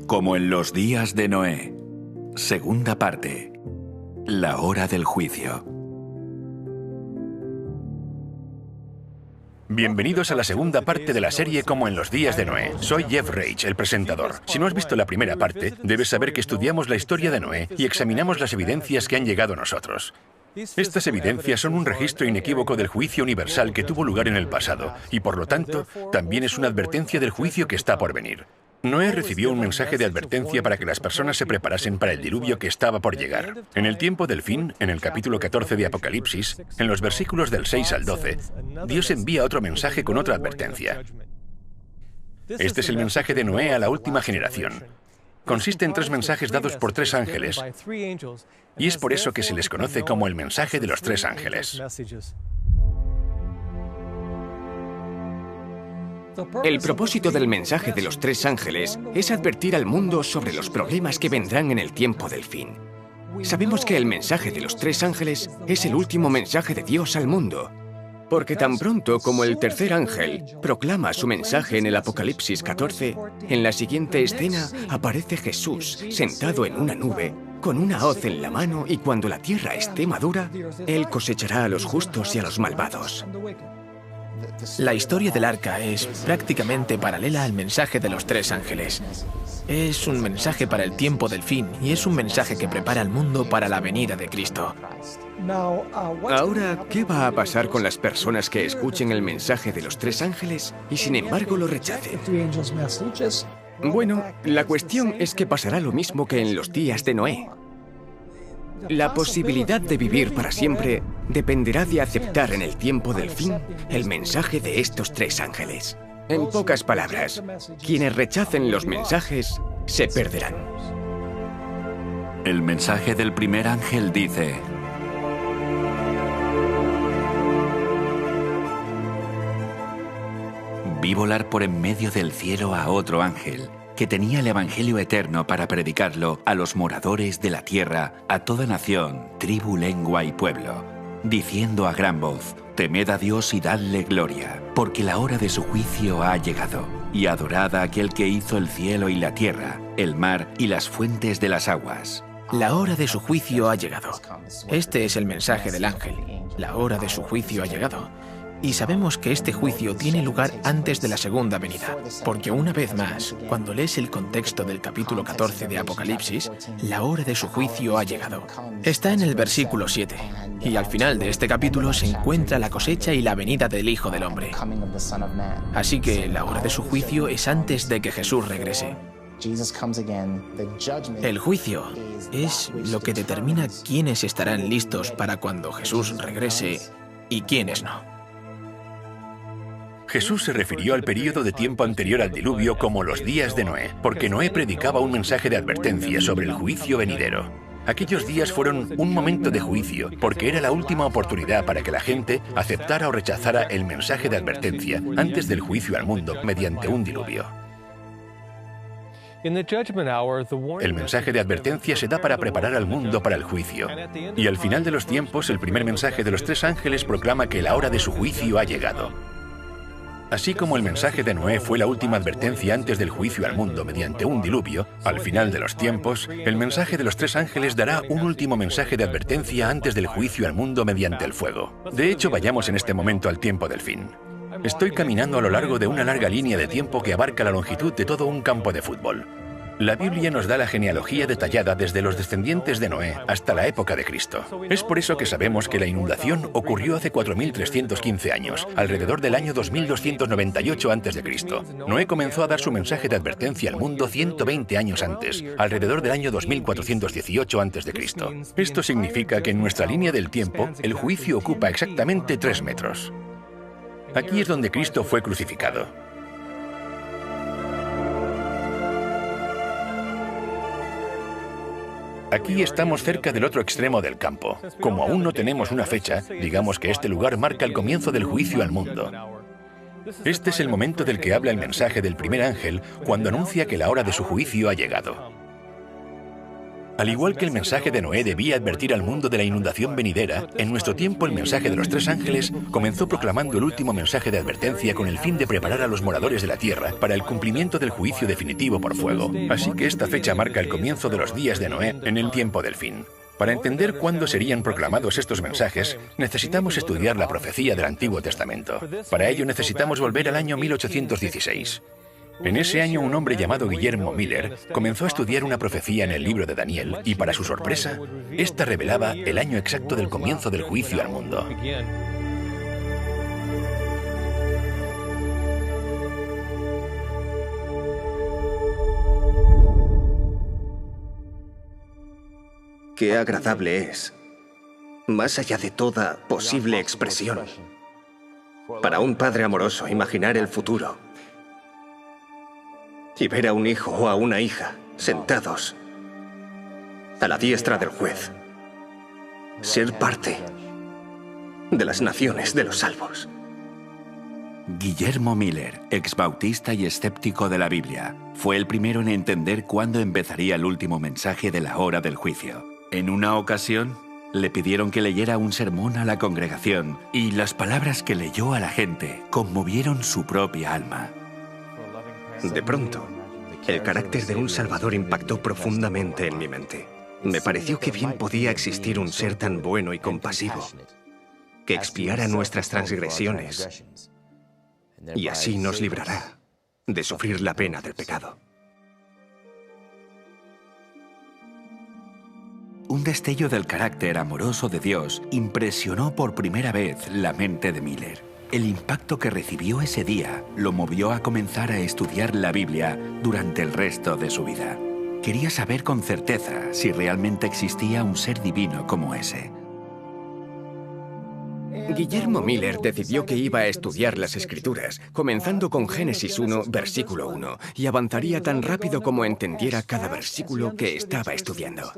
Como en los días de Noé. Segunda parte. La hora del juicio. Bienvenidos a la segunda parte de la serie Como en los días de Noé. Soy Jeff Reich, el presentador. Si no has visto la primera parte, debes saber que estudiamos la historia de Noé y examinamos las evidencias que han llegado a nosotros. Estas evidencias son un registro inequívoco del juicio universal que tuvo lugar en el pasado y, por lo tanto, también es una advertencia del juicio que está por venir. Noé recibió un mensaje de advertencia para que las personas se preparasen para el diluvio que estaba por llegar. En el tiempo del fin, en el capítulo 14 de Apocalipsis, en los versículos del 6 al 12, Dios envía otro mensaje con otra advertencia. Este es el mensaje de Noé a la última generación. Consiste en 3 mensajes dados por 3 ángeles, y es por eso que se les conoce como el mensaje de los 3 ángeles. El propósito del mensaje de los 3 ángeles es advertir al mundo sobre los problemas que vendrán en el tiempo del fin. Sabemos que el mensaje de los 3 ángeles es el último mensaje de Dios al mundo, porque tan pronto como el tercer ángel proclama su mensaje en el Apocalipsis 14, en la siguiente escena aparece Jesús sentado en una nube, con una hoz en la mano, y cuando la tierra esté madura, Él cosechará a los justos y a los malvados. La historia del arca es prácticamente paralela al mensaje de los 3 ángeles. Es un mensaje para el tiempo del fin y es un mensaje que prepara al mundo para la venida de Cristo. Ahora, ¿qué va a pasar con las personas que escuchen el mensaje de los 3 ángeles y sin embargo lo rechacen? Bueno, la cuestión es que pasará lo mismo que en los días de Noé. La posibilidad de vivir para siempre dependerá de aceptar en el tiempo del fin el mensaje de estos 3 ángeles. En pocas palabras, quienes rechacen los mensajes se perderán. El mensaje del primer ángel dice: vi volar por en medio del cielo a otro ángel, que tenía el Evangelio eterno para predicarlo a los moradores de la tierra, a toda nación, tribu, lengua y pueblo, diciendo a gran voz: temed a Dios y dadle gloria, porque la hora de su juicio ha llegado, y adorad a aquel que hizo el cielo y la tierra, el mar y las fuentes de las aguas. La hora de su juicio ha llegado. Este es el mensaje del ángel. La hora de su juicio ha llegado. Y sabemos que este juicio tiene lugar antes de la segunda venida, porque una vez más, cuando lees el contexto del capítulo 14 de Apocalipsis, la hora de su juicio ha llegado. Está en el versículo 7, y al final de este capítulo se encuentra la cosecha y la venida del Hijo del Hombre. Así que la hora de su juicio es antes de que Jesús regrese. El juicio es lo que determina quiénes estarán listos para cuando Jesús regrese y quiénes no. Jesús se refirió al período de tiempo anterior al diluvio como los días de Noé, porque Noé predicaba un mensaje de advertencia sobre el juicio venidero. Aquellos días fueron un momento de juicio, porque era la última oportunidad para que la gente aceptara o rechazara el mensaje de advertencia antes del juicio al mundo mediante un diluvio. El mensaje de advertencia se da para preparar al mundo para el juicio. Y al final de los tiempos, el primer mensaje de los 3 ángeles proclama que la hora de su juicio ha llegado. Así como el mensaje de Noé fue la última advertencia antes del juicio al mundo mediante un diluvio, al final de los tiempos, el mensaje de los 3 ángeles dará un último mensaje de advertencia antes del juicio al mundo mediante el fuego. De hecho, vayamos en este momento al tiempo del fin. Estoy caminando a lo largo de una larga línea de tiempo que abarca la longitud de todo un campo de fútbol. La Biblia nos da la genealogía detallada desde los descendientes de Noé hasta la época de Cristo. Es por eso que sabemos que la inundación ocurrió hace 4.315 años, alrededor del año 2298 a.C. Noé comenzó a dar su mensaje de advertencia al mundo 120 años antes, alrededor del año 2418 a.C. Esto significa que en nuestra línea del tiempo, el juicio ocupa exactamente 3 metros. Aquí es donde Cristo fue crucificado. Aquí estamos cerca del otro extremo del campo. Como aún no tenemos una fecha, digamos que este lugar marca el comienzo del juicio al mundo. Este es el momento del que habla el mensaje del primer ángel cuando anuncia que la hora de su juicio ha llegado. Al igual que el mensaje de Noé debía advertir al mundo de la inundación venidera, en nuestro tiempo el mensaje de los tres ángeles comenzó proclamando el último mensaje de advertencia con el fin de preparar a los moradores de la tierra para el cumplimiento del juicio definitivo por fuego. Así que esta fecha marca el comienzo de los días de Noé en el tiempo del fin. Para entender cuándo serían proclamados estos mensajes, necesitamos estudiar la profecía del Antiguo Testamento. Para ello necesitamos volver al año 1816. En ese año, un hombre llamado Guillermo Miller comenzó a estudiar una profecía en el libro de Daniel y, para su sorpresa, esta revelaba el año exacto del comienzo del juicio al mundo. Qué agradable es, más allá de toda posible expresión, para un padre amoroso imaginar el futuro y ver a un hijo o a una hija sentados a la diestra del juez, ser parte de las naciones de los salvos. Guillermo Miller, exbautista y escéptico de la Biblia, fue el primero en entender cuándo empezaría el último mensaje de la hora del juicio. En una ocasión, le pidieron que leyera un sermón a la congregación y las palabras que leyó a la gente conmovieron su propia alma. De pronto, el carácter de un Salvador impactó profundamente en mi mente. Me pareció que bien podía existir un ser tan bueno y compasivo que expiara nuestras transgresiones y así nos librará de sufrir la pena del pecado. Un destello del carácter amoroso de Dios impresionó por primera vez la mente de Miller. El impacto que recibió ese día lo movió a comenzar a estudiar la Biblia durante el resto de su vida. Quería saber con certeza si realmente existía un ser divino como ese. Guillermo Miller decidió que iba a estudiar las Escrituras, comenzando con Génesis 1, versículo 1, y avanzaría tan rápido como entendiera cada versículo que estaba estudiando.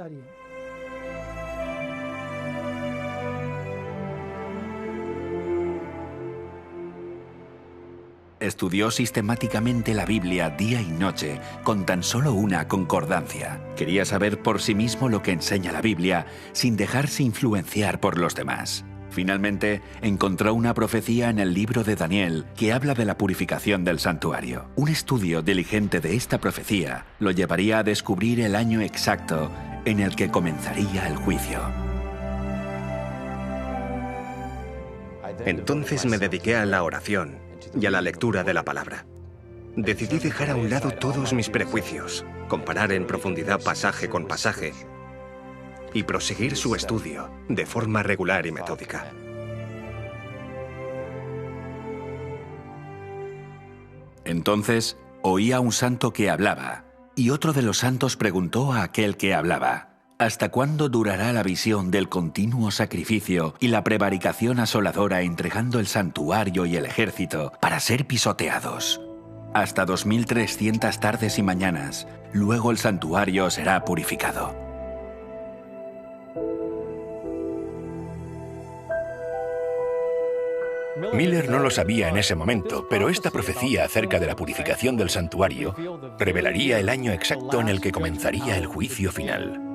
Estudió sistemáticamente la Biblia día y noche con tan solo una concordancia. Quería saber por sí mismo lo que enseña la Biblia sin dejarse influenciar por los demás. Finalmente, encontró una profecía en el libro de Daniel que habla de la purificación del santuario. Un estudio diligente de esta profecía lo llevaría a descubrir el año exacto en el que comenzaría el juicio. Entonces me dediqué a la oración y a la lectura de la palabra. Decidí dejar a un lado todos mis prejuicios, comparar en profundidad pasaje con pasaje y proseguir su estudio de forma regular y metódica. Entonces, oí a un santo que hablaba, y otro de los santos preguntó a aquel que hablaba: ¿hasta cuándo durará la visión del continuo sacrificio y la prevaricación asoladora entregando el santuario y el ejército para ser pisoteados? Hasta 2300 tardes y mañanas, luego el santuario será purificado. Miller no lo sabía en ese momento, pero esta profecía acerca de la purificación del santuario revelaría el año exacto en el que comenzaría el juicio final.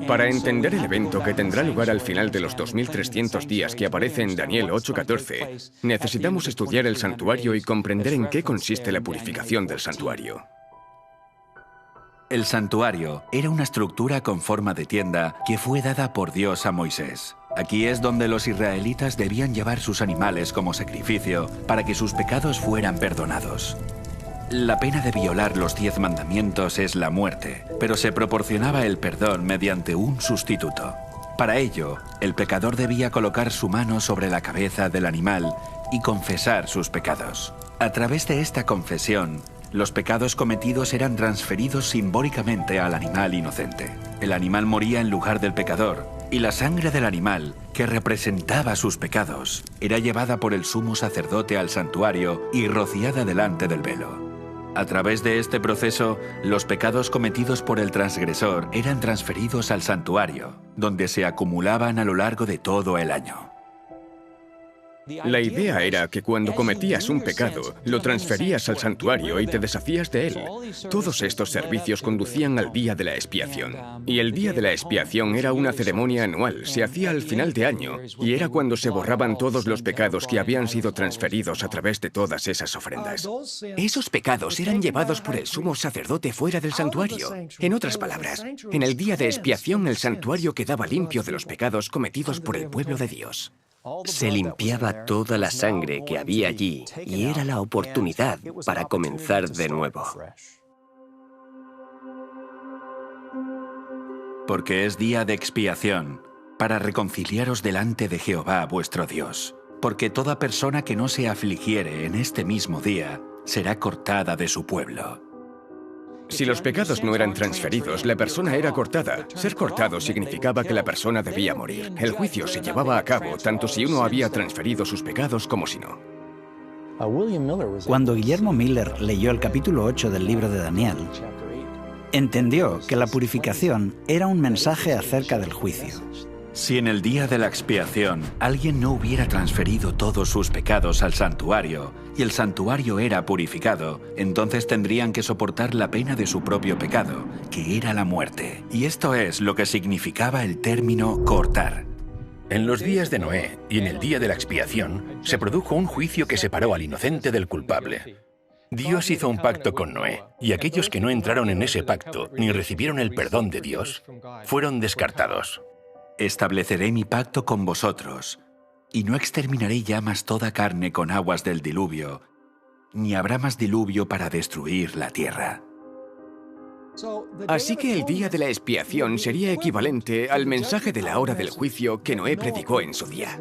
Para entender el evento que tendrá lugar al final de los 2300 días que aparece en Daniel 8:14, necesitamos estudiar el santuario y comprender en qué consiste la purificación del santuario. El santuario era una estructura con forma de tienda que fue dada por Dios a Moisés. Aquí es donde los israelitas debían llevar sus animales como sacrificio para que sus pecados fueran perdonados. La pena de violar los 10 mandamientos es la muerte, pero se proporcionaba el perdón mediante un sustituto. Para ello, el pecador debía colocar su mano sobre la cabeza del animal y confesar sus pecados. A través de esta confesión, los pecados cometidos eran transferidos simbólicamente al animal inocente. El animal moría en lugar del pecador, y la sangre del animal, que representaba sus pecados, era llevada por el sumo sacerdote al santuario y rociada delante del velo. A través de este proceso, los pecados cometidos por el transgresor eran transferidos al santuario, donde se acumulaban a lo largo de todo el año. La idea era que cuando cometías un pecado, lo transferías al santuario y te deshacías de él. Todos estos servicios conducían al día de la expiación. Y el día de la expiación era una ceremonia anual, se hacía al final de año, y era cuando se borraban todos los pecados que habían sido transferidos a través de todas esas ofrendas. Esos pecados eran llevados por el sumo sacerdote fuera del santuario. En otras palabras, en el día de expiación el santuario quedaba limpio de los pecados cometidos por el pueblo de Dios. Se limpiaba toda la sangre que había allí y era la oportunidad para comenzar de nuevo. Porque es día de expiación, para reconciliaros delante de Jehová vuestro Dios. Porque toda persona que no se afligiere en este mismo día será cortada de su pueblo. Si los pecados no eran transferidos, la persona era cortada. Ser cortado significaba que la persona debía morir. El juicio se llevaba a cabo tanto si uno había transferido sus pecados como si no. Cuando Guillermo Miller leyó el capítulo 8 del libro de Daniel, entendió que la purificación era un mensaje acerca del juicio. Si en el día de la expiación alguien no hubiera transferido todos sus pecados al santuario y el santuario era purificado, entonces tendrían que soportar la pena de su propio pecado, que era la muerte. Y esto es lo que significaba el término cortar. En los días de Noé y en el día de la expiación, se produjo un juicio que separó al inocente del culpable. Dios hizo un pacto con Noé, y aquellos que no entraron en ese pacto ni recibieron el perdón de Dios, fueron descartados. Estableceré mi pacto con vosotros, y no exterminaré ya más toda carne con aguas del diluvio, ni habrá más diluvio para destruir la tierra. Así que el día de la expiación sería equivalente al mensaje de la hora del juicio que Noé predicó en su día.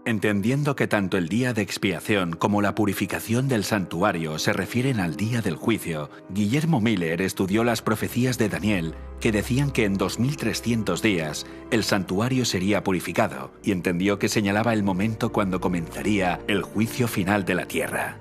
Entendiendo que tanto el día de expiación como la purificación del santuario se refieren al día del juicio, Guillermo Miller estudió las profecías de Daniel que decían que en 2300 días el santuario sería purificado y entendió que señalaba el momento cuando comenzaría el juicio final de la tierra.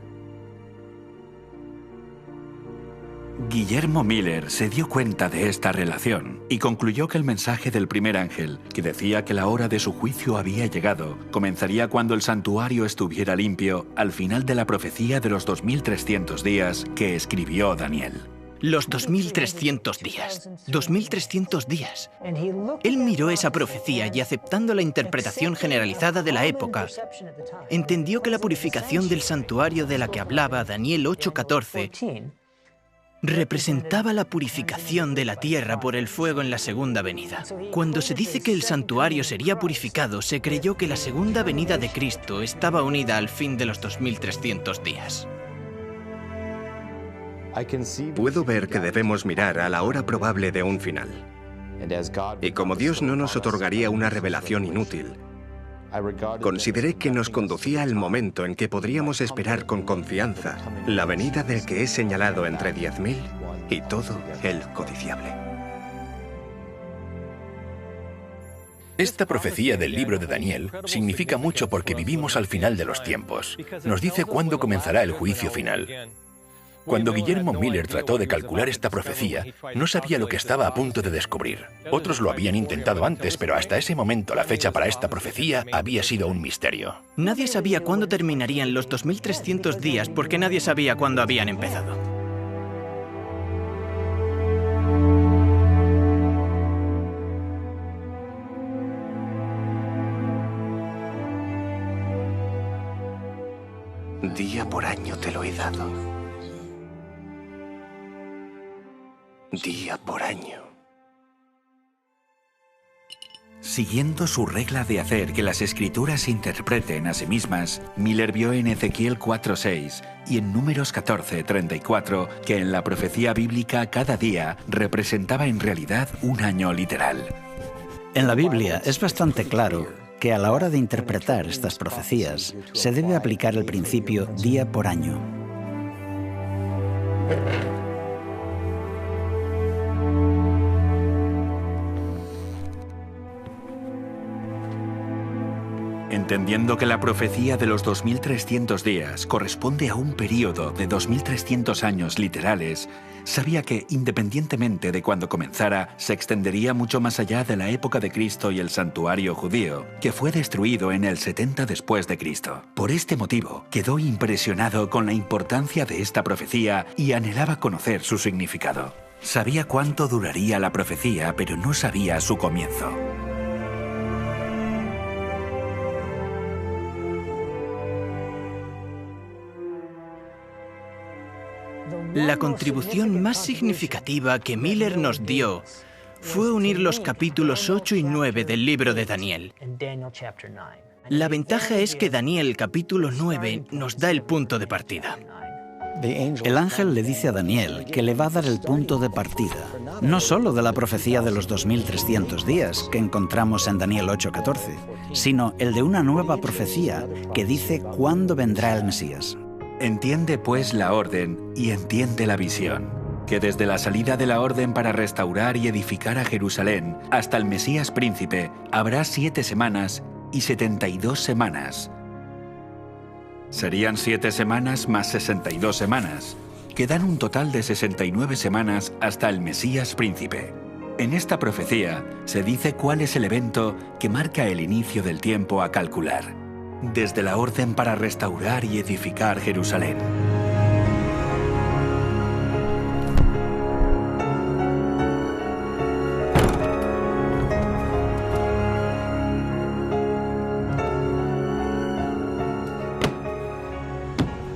Guillermo Miller se dio cuenta de esta relación y concluyó que el mensaje del primer ángel, que decía que la hora de su juicio había llegado, comenzaría cuando el santuario estuviera limpio al final de la profecía de los 2300 días que escribió Daniel. Los 2300 días. 2300 días. Él miró esa profecía y, aceptando la interpretación generalizada de la época, entendió que la purificación del santuario de la que hablaba Daniel 8:14 representaba la purificación de la tierra por el fuego en la segunda venida. Cuando se dice que el santuario sería purificado, se creyó que la segunda venida de Cristo estaba unida al fin de los 2300 días. Puedo ver que debemos mirar a la hora probable de un final. Y como Dios no nos otorgaría una revelación inútil, consideré que nos conducía al momento en que podríamos esperar con confianza la venida del que es señalado entre 10.000 y todo el codiciable. Esta profecía del libro de Daniel significa mucho porque vivimos al final de los tiempos. Nos dice cuándo comenzará el juicio final. Cuando Guillermo Miller trató de calcular esta profecía, no sabía lo que estaba a punto de descubrir. Otros lo habían intentado antes, pero hasta ese momento la fecha para esta profecía había sido un misterio. Nadie sabía cuándo terminarían los 2300 días porque nadie sabía cuándo habían empezado. Día por año te lo he dado. Día por año. Siguiendo su regla de hacer que las escrituras se interpreten a sí mismas, Miller vio en Ezequiel 4:6 y en Números 14:34 que en la profecía bíblica cada día representaba en realidad un año literal. En la Biblia es bastante claro que a la hora de interpretar estas profecías se debe aplicar el principio día por año. Entendiendo que la profecía de los 2300 días corresponde a un período de 2300 años literales, sabía que, independientemente de cuándo comenzara, se extendería mucho más allá de la época de Cristo y el santuario judío, que fue destruido en el 70 después de Cristo. Por este motivo, quedó impresionado con la importancia de esta profecía y anhelaba conocer su significado. Sabía cuánto duraría la profecía, pero no sabía su comienzo. La contribución más significativa que Miller nos dio fue unir los capítulos 8 y 9 del libro de Daniel. La ventaja es que Daniel capítulo 9 nos da el punto de partida. El ángel le dice a Daniel que le va a dar el punto de partida, no solo de la profecía de los 2300 días que encontramos en Daniel 8:14, sino el de una nueva profecía que dice cuándo vendrá el Mesías. Entiende pues la orden y entiende la visión, que desde la salida de la orden para restaurar y edificar a Jerusalén hasta el Mesías príncipe habrá 7 semanas y 72 semanas. Serían 7 semanas más 62 semanas, que dan un total de 69 semanas hasta el Mesías príncipe. En esta profecía se dice cuál es el evento que marca el inicio del tiempo a calcular, desde la orden para restaurar y edificar Jerusalén.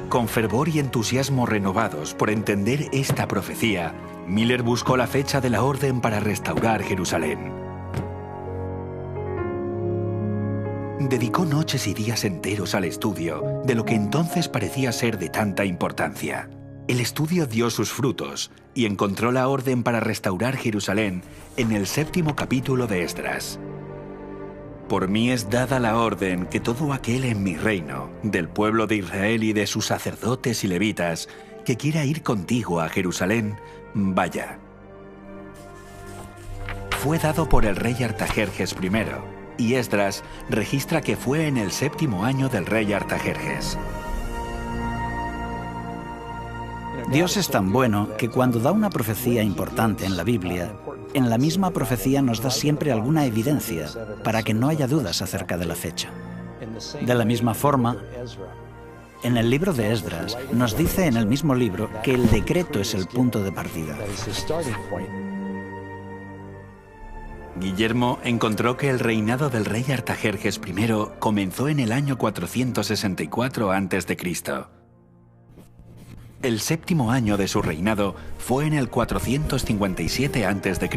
Con fervor y entusiasmo renovados por entender esta profecía, Miller buscó la fecha de la orden para restaurar Jerusalén. Dedicó noches y días enteros al estudio de lo que entonces parecía ser de tanta importancia. El estudio dio sus frutos y encontró la orden para restaurar Jerusalén en el 7º capítulo de Esdras. Por mí es dada la orden que todo aquel en mi reino, del pueblo de Israel y de sus sacerdotes y levitas, que quiera ir contigo a Jerusalén, vaya. Fue dado por el rey Artajerjes I, y Esdras registra que fue en el 7º año del rey Artajerjes. Dios es tan bueno que cuando da una profecía importante en la Biblia, en la misma profecía nos da siempre alguna evidencia para que no haya dudas acerca de la fecha. De la misma forma, en el libro de Esdras nos dice en el mismo libro que el decreto es el punto de partida. Guillermo encontró que el reinado del rey Artajerjes I comenzó en el año 464 a.C. El 7º año de su reinado fue en el 457 a.C.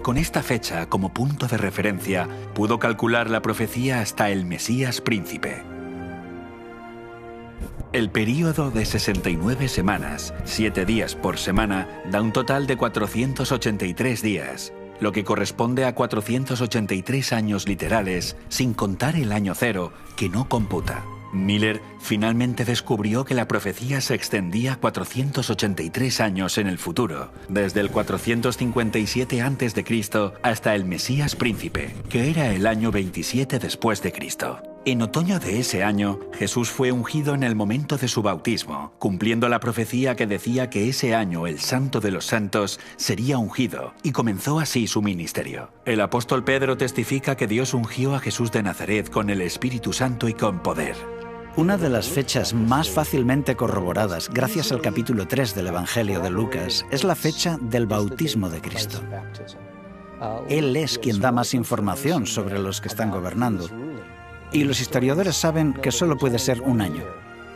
Con esta fecha como punto de referencia, pudo calcular la profecía hasta el Mesías príncipe. El período de 69 semanas, 7 días por semana, da un total de 483 días, lo que corresponde a 483 años literales, sin contar el año cero, que no computa. Miller finalmente descubrió que la profecía se extendía 483 años en el futuro, desde el 457 a.C. hasta el Mesías príncipe, que era el año 27 después de Cristo. En otoño de ese año, Jesús fue ungido en el momento de su bautismo, cumpliendo la profecía que decía que ese año el Santo de los Santos sería ungido, y comenzó así su ministerio. El apóstol Pedro testifica que Dios ungió a Jesús de Nazaret con el Espíritu Santo y con poder. Una de las fechas más fácilmente corroboradas, gracias al capítulo 3 del Evangelio de Lucas, es la fecha del bautismo de Cristo. Él es quien da más información sobre los que están gobernando. Y los historiadores saben que solo puede ser un año.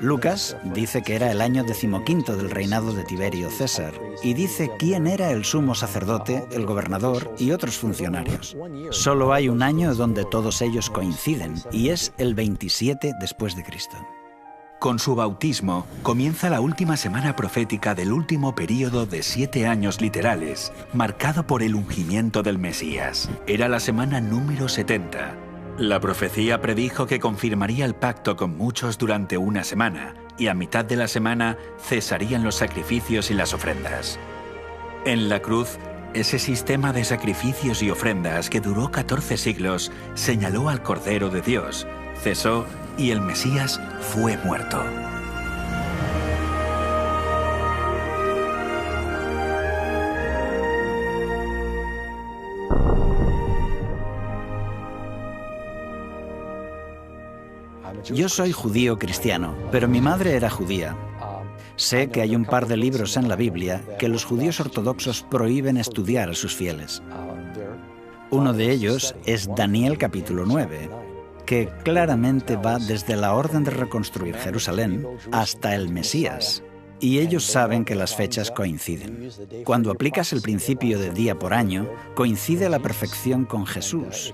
Lucas dice que era el año 15º del reinado de Tiberio César y dice quién era el sumo sacerdote, el gobernador y otros funcionarios. Solo hay un año donde todos ellos coinciden y es el 27 después de Cristo. Con su bautismo comienza la última semana profética del último período de 7 años literales, marcado por el ungimiento del Mesías. Era la semana número 70. La profecía predijo que confirmaría el pacto con muchos durante una semana, y a mitad de la semana cesarían los sacrificios y las ofrendas. En la cruz, ese sistema de sacrificios y ofrendas que duró 14 siglos señaló al Cordero de Dios, cesó y el Mesías fue muerto. Yo soy judío cristiano, pero mi madre era judía. Sé que hay un par de libros en la Biblia que los judíos ortodoxos prohíben estudiar a sus fieles. Uno de ellos es Daniel capítulo 9, que claramente va desde la orden de reconstruir Jerusalén hasta el Mesías. Y ellos saben que las fechas coinciden. Cuando aplicas el principio de día por año, coincide a la perfección con Jesús.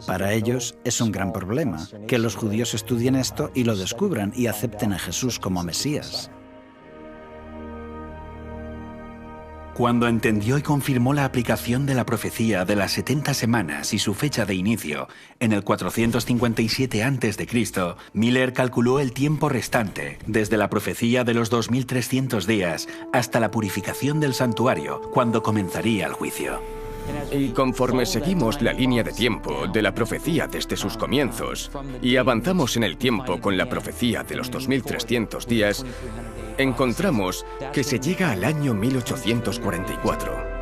Para ellos es un gran problema que los judíos estudien esto y lo descubran y acepten a Jesús como Mesías. Cuando entendió y confirmó la aplicación de la profecía de las 70 semanas y su fecha de inicio, en el 457 a.C., Miller calculó el tiempo restante, desde la profecía de los 2300 días hasta la purificación del santuario, cuando comenzaría el juicio. Y conforme seguimos la línea de tiempo de la profecía desde sus comienzos y avanzamos en el tiempo con la profecía de los 2300 días, encontramos que se llega al año 1844.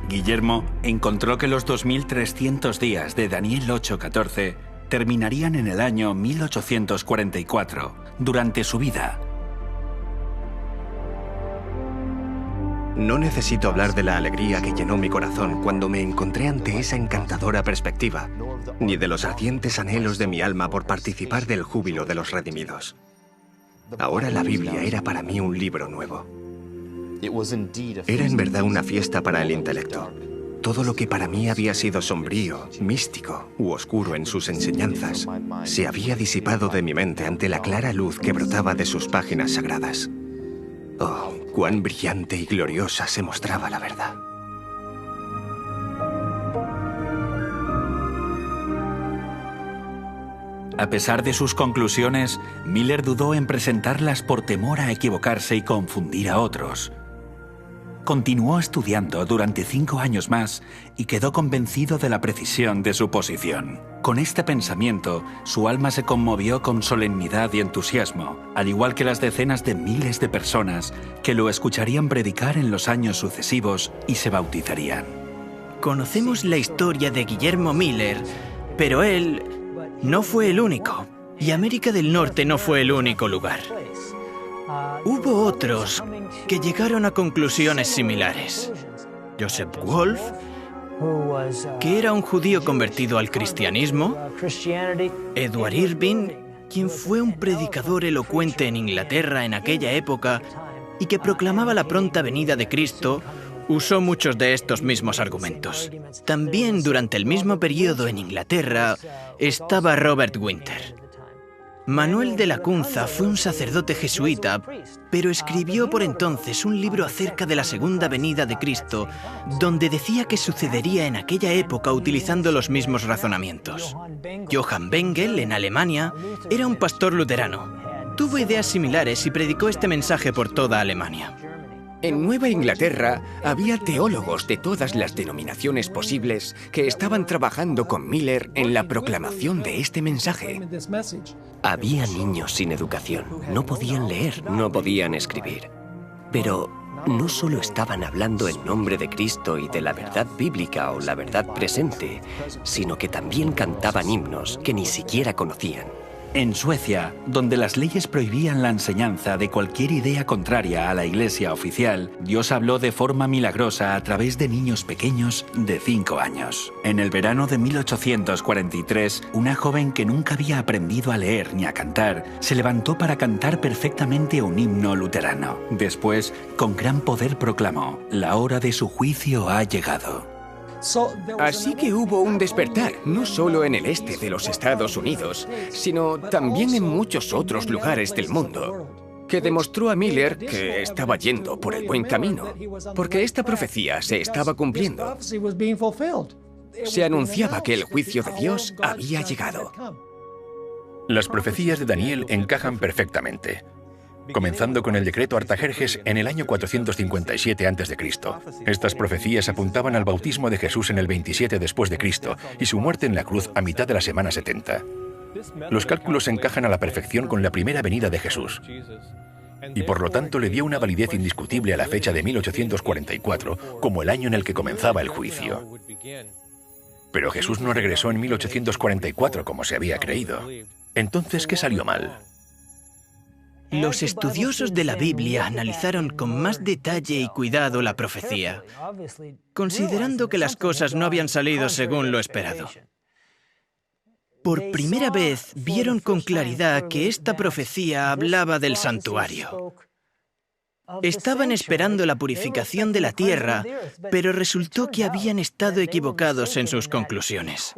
Guillermo encontró que los 2300 días de Daniel 8:14 terminarían en el año 1844, durante su vida. No necesito hablar de la alegría que llenó mi corazón cuando me encontré ante esa encantadora perspectiva, ni de los ardientes anhelos de mi alma por participar del júbilo de los redimidos. Ahora la Biblia era para mí un libro nuevo. Era en verdad una fiesta para el intelecto. Todo lo que para mí había sido sombrío, místico u oscuro en sus enseñanzas, se había disipado de mi mente ante la clara luz que brotaba de sus páginas sagradas. Oh, cuán brillante y gloriosa se mostraba la verdad. A pesar de sus conclusiones, Miller dudó en presentarlas por temor a equivocarse y confundir a otros. Continuó estudiando durante 5 años más y quedó convencido de la precisión de su posición. Con este pensamiento, su alma se conmovió con solemnidad y entusiasmo, al igual que las decenas de miles de personas que lo escucharían predicar en los años sucesivos y se bautizarían. Conocemos la historia de Guillermo Miller, pero él no fue el único, y América del Norte no fue el único lugar. Hubo otros que llegaron a conclusiones similares. Joseph Wolf, que era un judío convertido al cristianismo, Edward Irving, quien fue un predicador elocuente en Inglaterra en aquella época y que proclamaba la pronta venida de Cristo, usó muchos de estos mismos argumentos. También durante el mismo periodo en Inglaterra estaba Robert Winter. Manuel de Lacunza fue un sacerdote jesuita, pero escribió por entonces un libro acerca de la segunda venida de Cristo, donde decía que sucedería en aquella época utilizando los mismos razonamientos. Johann Bengel, en Alemania, era un pastor luterano. Tuvo ideas similares y predicó este mensaje por toda Alemania. En Nueva Inglaterra había teólogos de todas las denominaciones posibles que estaban trabajando con Miller en la proclamación de este mensaje. Había niños sin educación, no podían leer, no podían escribir. Pero no solo estaban hablando en nombre de Cristo y de la verdad bíblica o la verdad presente, sino que también cantaban himnos que ni siquiera conocían. En Suecia, donde las leyes prohibían la enseñanza de cualquier idea contraria a la Iglesia oficial, Dios habló de forma milagrosa a través de niños pequeños de 5 años. En el verano de 1843, una joven que nunca había aprendido a leer ni a cantar, se levantó para cantar perfectamente un himno luterano. Después, con gran poder proclamó: «La hora de su juicio ha llegado». Así que hubo un despertar, no solo en el este de los Estados Unidos, sino también en muchos otros lugares del mundo, que demostró a Miller que estaba yendo por el buen camino, porque esta profecía se estaba cumpliendo. Se anunciaba que el juicio de Dios había llegado. Las profecías de Daniel encajan perfectamente. comenzando con el decreto Artajerjes en el año 457 a.C. Estas profecías apuntaban al bautismo de Jesús en el 27 después de Cristo y su muerte en la cruz a mitad de la semana 70. Los cálculos encajan a la perfección con la primera venida de Jesús, y por lo tanto le dio una validez indiscutible a la fecha de 1844 como el año en el que comenzaba el juicio. Pero Jesús no regresó en 1844 como se había creído. Entonces, ¿qué salió mal? Los estudiosos de la Biblia analizaron con más detalle y cuidado la profecía, considerando que las cosas no habían salido según lo esperado. Por primera vez vieron con claridad que esta profecía hablaba del santuario. Estaban esperando la purificación de la tierra, pero resultó que habían estado equivocados en sus conclusiones.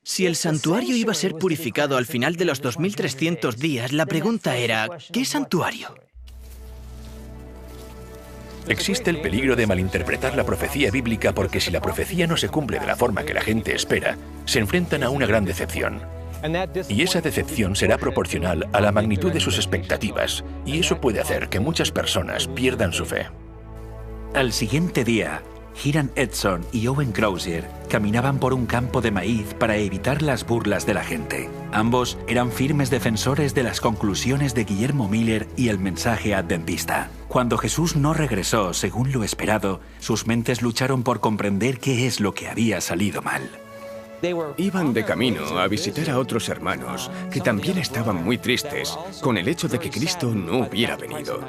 Si el santuario iba a ser purificado al final de los 2300 días, la pregunta era, ¿qué santuario? Existe el peligro de malinterpretar la profecía bíblica porque si la profecía no se cumple de la forma que la gente espera, se enfrentan a una gran decepción. Y esa decepción será proporcional a la magnitud de sus expectativas, y eso puede hacer que muchas personas pierdan su fe. Al siguiente día, Hiram Edson y Owen Crozier caminaban por un campo de maíz para evitar las burlas de la gente. Ambos eran firmes defensores de las conclusiones de Guillermo Miller y el mensaje adventista. Cuando Jesús no regresó según lo esperado, sus mentes lucharon por comprender qué es lo que había salido mal. Iban de camino a visitar a otros hermanos que también estaban muy tristes con el hecho de que Cristo no hubiera venido.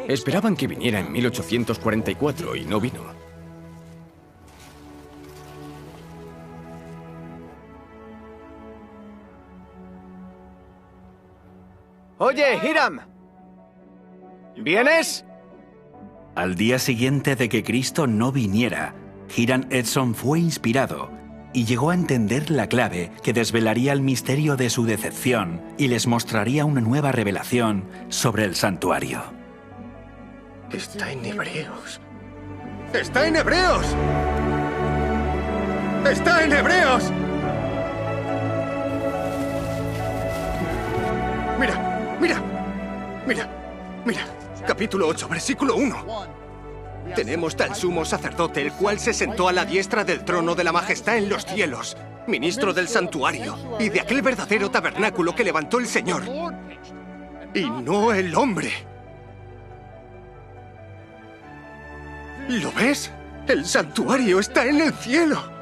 Esperaban que viniera en 1844 y no vino. Oye, Hiram, ¿vienes? Al día siguiente de que Cristo no viniera, Hiram Edson fue inspirado y llegó a entender la clave que desvelaría el misterio de su decepción y les mostraría una nueva revelación sobre el santuario. Está en Hebreos. ¡Está en Hebreos! ¡Está en Hebreos! Mira. Capítulo 8, versículo 1. Tenemos tal sumo sacerdote, el cual se sentó a la diestra del trono de la majestad en los cielos, ministro del santuario y de aquel verdadero tabernáculo que levantó el Señor, y no el hombre. ¿Lo ves? El santuario está en el cielo.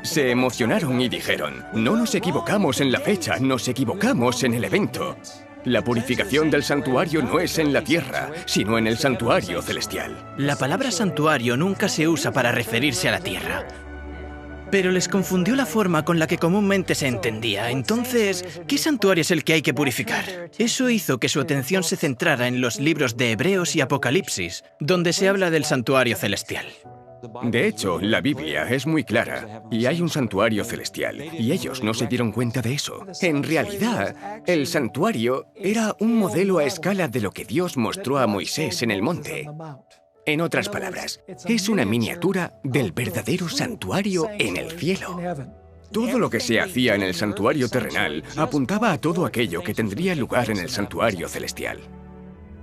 Se emocionaron y dijeron, no nos equivocamos en la fecha, nos equivocamos en el evento. La purificación del santuario no es en la tierra, sino en el santuario celestial. La palabra santuario nunca se usa para referirse a la tierra. Pero les confundió la forma con la que comúnmente se entendía. Entonces, ¿qué santuario es el que hay que purificar? Eso hizo que su atención se centrara en los libros de Hebreos y Apocalipsis, donde se habla del santuario celestial. De hecho, la Biblia es muy clara, y hay un santuario celestial, y ellos no se dieron cuenta de eso. En realidad, el santuario era un modelo a escala de lo que Dios mostró a Moisés en el monte. En otras palabras, es una miniatura del verdadero santuario en el cielo. Todo lo que se hacía en el santuario terrenal apuntaba a todo aquello que tendría lugar en el santuario celestial.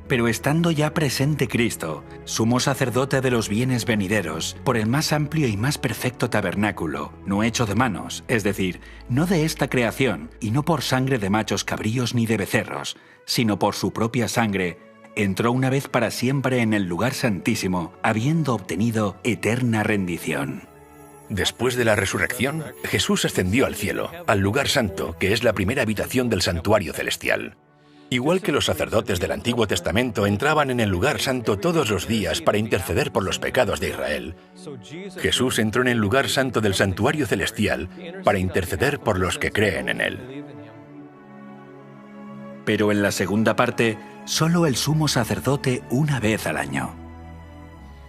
Pero estando ya presente Cristo, sumo sacerdote de los bienes venideros, por el más amplio y más perfecto tabernáculo, no hecho de manos, es decir, no de esta creación, y no por sangre de machos cabríos ni de becerros, sino por su propia sangre, entró una vez para siempre en el lugar santísimo, habiendo obtenido eterna rendición. Después de la resurrección, Jesús ascendió al cielo, al lugar santo, que es la primera habitación del santuario celestial. Igual que los sacerdotes del Antiguo Testamento entraban en el lugar santo todos los días para interceder por los pecados de Israel, Jesús entró en el lugar santo del santuario celestial para interceder por los que creen en él. Pero en la segunda parte, solo el sumo sacerdote una vez al año.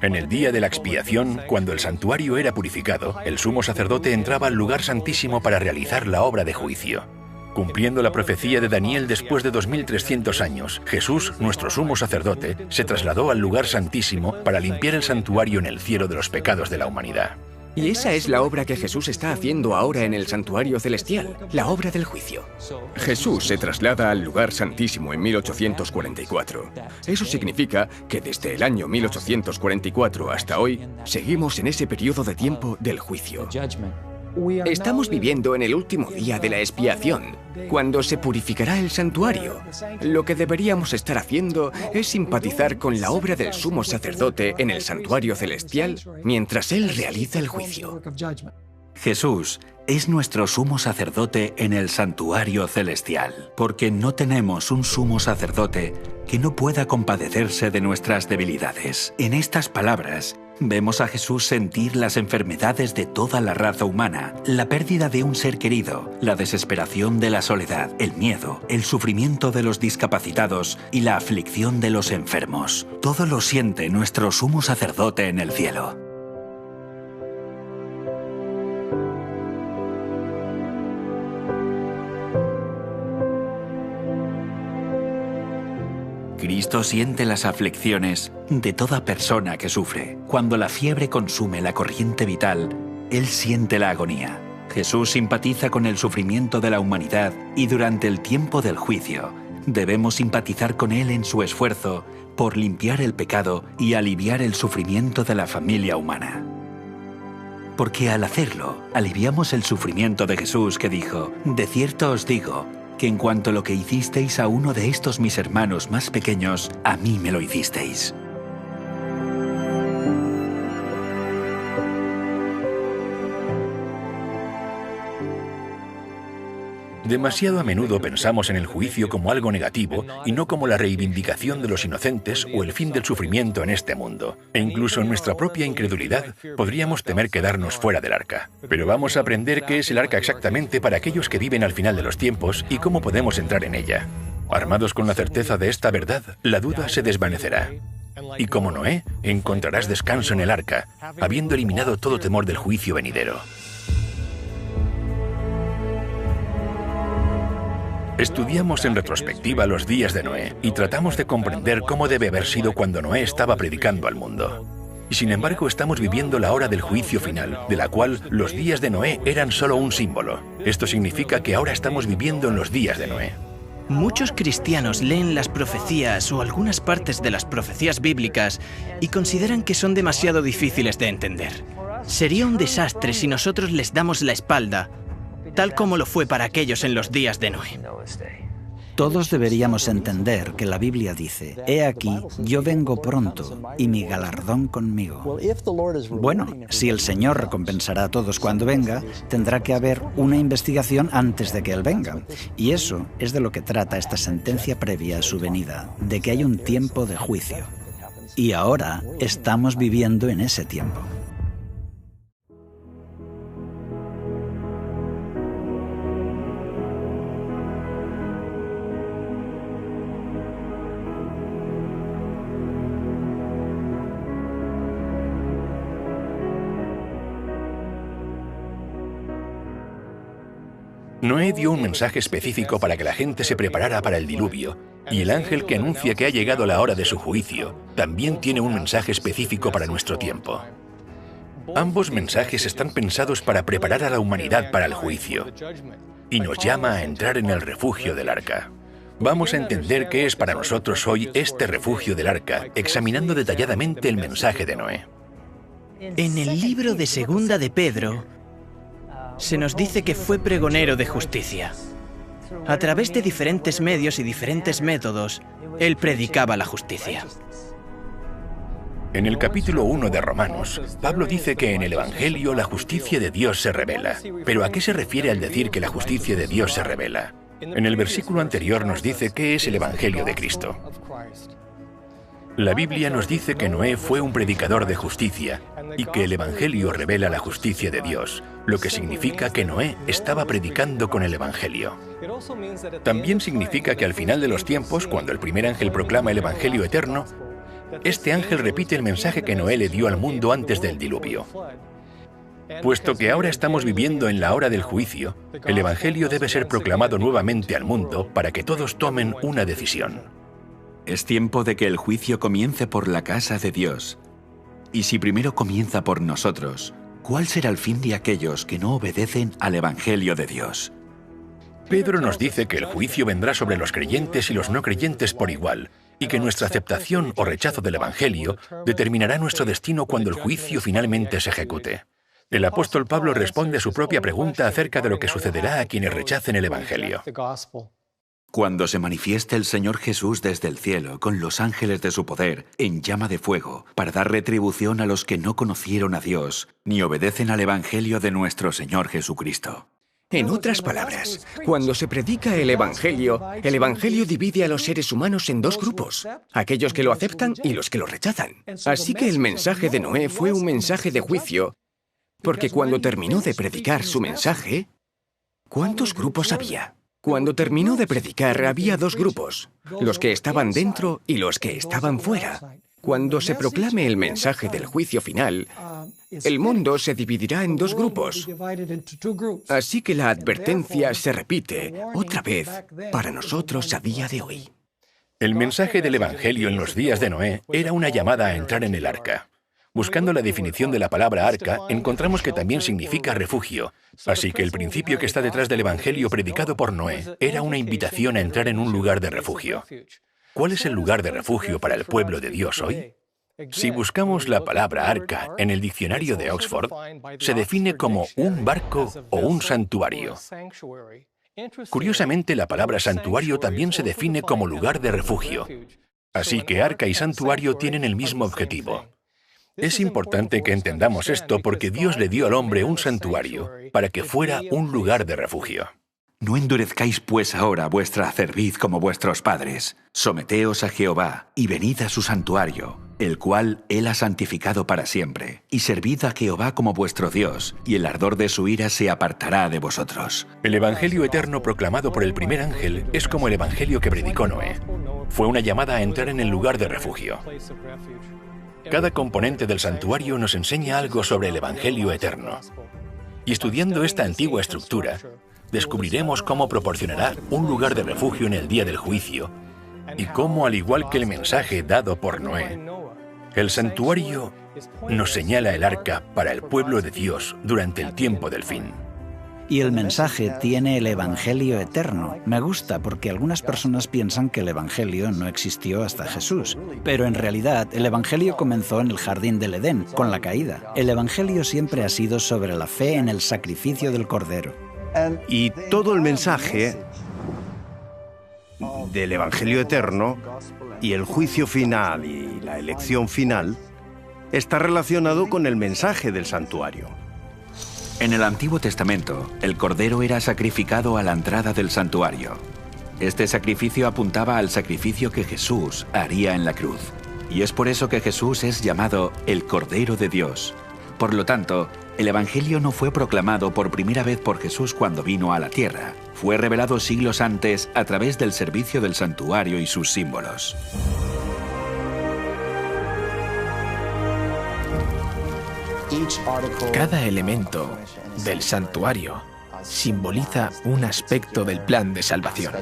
En el día de la expiación, cuando el santuario era purificado, el sumo sacerdote entraba al lugar santísimo para realizar la obra de juicio. Cumpliendo la profecía de Daniel después de 2300 años, Jesús, nuestro sumo sacerdote, se trasladó al lugar santísimo para limpiar el santuario en el cielo de los pecados de la humanidad. Y esa es la obra que Jesús está haciendo ahora en el santuario celestial, la obra del juicio. Jesús se traslada al lugar santísimo en 1844. Eso significa que desde el año 1844 hasta hoy, seguimos en ese periodo de tiempo del juicio. Estamos viviendo en el último día de la expiación, cuando se purificará el santuario. Lo que deberíamos estar haciendo es simpatizar con la obra del sumo sacerdote en el santuario celestial mientras él realiza el juicio. Jesús es nuestro sumo sacerdote en el santuario celestial, porque no tenemos un sumo sacerdote que no pueda compadecerse de nuestras debilidades. En estas palabras, vemos a Jesús sentir las enfermedades de toda la raza humana, la pérdida de un ser querido, la desesperación de la soledad, el miedo, el sufrimiento de los discapacitados y la aflicción de los enfermos. Todo lo siente nuestro sumo sacerdote en el cielo. Cristo siente las aflicciones de toda persona que sufre. Cuando la fiebre consume la corriente vital, Él siente la agonía. Jesús simpatiza con el sufrimiento de la humanidad y durante el tiempo del juicio debemos simpatizar con Él en su esfuerzo por limpiar el pecado y aliviar el sufrimiento de la familia humana. Porque al hacerlo, aliviamos el sufrimiento de Jesús que dijo: «De cierto os digo, que en cuanto lo que hicisteis a uno de estos mis hermanos más pequeños, a mí me lo hicisteis». Demasiado a menudo pensamos en el juicio como algo negativo y no como la reivindicación de los inocentes o el fin del sufrimiento en este mundo. E incluso en nuestra propia incredulidad podríamos temer quedarnos fuera del arca. Pero vamos a aprender qué es el arca exactamente para aquellos que viven al final de los tiempos y cómo podemos entrar en ella. Armados con la certeza de esta verdad, la duda se desvanecerá. Y como Noé, encontrarás descanso en el arca, habiendo eliminado todo temor del juicio venidero. Estudiamos en retrospectiva los días de Noé y tratamos de comprender cómo debe haber sido cuando Noé estaba predicando al mundo. Y sin embargo estamos viviendo la hora del juicio final, de la cual los días de Noé eran solo un símbolo. Esto significa que ahora estamos viviendo en los días de Noé. Muchos cristianos leen las profecías o algunas partes de las profecías bíblicas y consideran que son demasiado difíciles de entender. Sería un desastre si nosotros les damos la espalda, tal como lo fue para aquellos en los días de Noé. Todos deberíamos entender que la Biblia dice: «He aquí, yo vengo pronto, y mi galardón conmigo». Bueno, si el Señor recompensará a todos cuando venga, tendrá que haber una investigación antes de que Él venga. Y eso es de lo que trata esta sentencia previa a su venida, de que hay un tiempo de juicio. Y ahora estamos viviendo en ese tiempo. Noé dio un mensaje específico para que la gente se preparara para el diluvio, y el ángel que anuncia que ha llegado la hora de su juicio también tiene un mensaje específico para nuestro tiempo. Ambos mensajes están pensados para preparar a la humanidad para el juicio, y nos llama a entrar en el refugio del arca. Vamos a entender qué es para nosotros hoy este refugio del arca, examinando detalladamente el mensaje de Noé. En el libro de Segunda de Pedro, se nos dice que fue pregonero de justicia. A través de diferentes medios y diferentes métodos, él predicaba la justicia. En el capítulo 1 de Romanos, Pablo dice que en el Evangelio la justicia de Dios se revela. ¿Pero a qué se refiere al decir que la justicia de Dios se revela? En el versículo anterior nos dice qué es el Evangelio de Cristo. La Biblia nos dice que Noé fue un predicador de justicia y que el Evangelio revela la justicia de Dios, lo que significa que Noé estaba predicando con el Evangelio. También significa que al final de los tiempos, cuando el primer ángel proclama el Evangelio eterno, este ángel repite el mensaje que Noé le dio al mundo antes del diluvio. Puesto que ahora estamos viviendo en la hora del juicio, el Evangelio debe ser proclamado nuevamente al mundo para que todos tomen una decisión. Es tiempo de que el juicio comience por la casa de Dios. Y si primero comienza por nosotros, ¿Cuál será el fin de aquellos que no obedecen al Evangelio de Dios? Pedro nos dice que el juicio vendrá sobre los creyentes y los no creyentes por igual, y que nuestra aceptación o rechazo del Evangelio determinará nuestro destino cuando el juicio finalmente se ejecute. El apóstol Pablo responde a su propia pregunta acerca de lo que sucederá a quienes rechacen el Evangelio. Cuando se manifieste el Señor Jesús desde el cielo con los ángeles de su poder en llama de fuego para dar retribución a los que no conocieron a Dios ni obedecen al Evangelio de nuestro Señor Jesucristo. En otras palabras, cuando se predica el Evangelio divide a los seres humanos en dos grupos, aquellos que lo aceptan y los que lo rechazan. Así que el mensaje de Noé fue un mensaje de juicio, porque cuando terminó de predicar su mensaje, ¿cuántos grupos había? Cuando terminó de predicar había dos grupos, los que estaban dentro y los que estaban fuera. Cuando se proclame el mensaje del juicio final, el mundo se dividirá en dos grupos. Así que la advertencia se repite otra vez para nosotros a día de hoy. El mensaje del Evangelio en los días de Noé era una llamada a entrar en el arca. Buscando la definición de la palabra arca, encontramos que también significa refugio. Así que el principio que está detrás del Evangelio predicado por Noé era una invitación a entrar en un lugar de refugio. ¿Cuál es el lugar de refugio para el pueblo de Dios hoy? Si buscamos la palabra arca en el diccionario de Oxford, se define como un barco o un santuario. Curiosamente, la palabra santuario también se define como lugar de refugio. Así que arca y santuario tienen el mismo objetivo. Es importante que entendamos esto porque Dios le dio al hombre un santuario para que fuera un lugar de refugio. No endurezcáis pues ahora vuestra cerviz como vuestros padres. Someteos a Jehová y venid a su santuario, el cual Él ha santificado para siempre. Y servid a Jehová como vuestro Dios, y el ardor de su ira se apartará de vosotros. El Evangelio eterno proclamado por el primer ángel es como el Evangelio que predicó Noé. Fue una llamada a entrar en el lugar de refugio. Cada componente del santuario nos enseña algo sobre el Evangelio eterno. Y estudiando esta antigua estructura, descubriremos cómo proporcionará un lugar de refugio en el día del juicio y cómo, al igual que el mensaje dado por Noé, el santuario nos señala el arca para el pueblo de Dios durante el tiempo del fin. Y el mensaje tiene el Evangelio eterno. Me gusta porque algunas personas piensan que el Evangelio no existió hasta Jesús. Pero en realidad, el Evangelio comenzó en el jardín del Edén, con la caída. El Evangelio siempre ha sido sobre la fe en el sacrificio del Cordero. Y todo el mensaje del Evangelio eterno y el juicio final y la elección final está relacionado con el mensaje del santuario. En el Antiguo Testamento, el Cordero era sacrificado a la entrada del santuario. Este sacrificio apuntaba al sacrificio que Jesús haría en la cruz. Y es por eso que Jesús es llamado el Cordero de Dios. Por lo tanto, el Evangelio no fue proclamado por primera vez por Jesús cuando vino a la tierra. Fue revelado siglos antes a través del servicio del santuario y sus símbolos. Cada elemento del santuario simboliza un aspecto del plan de salvación.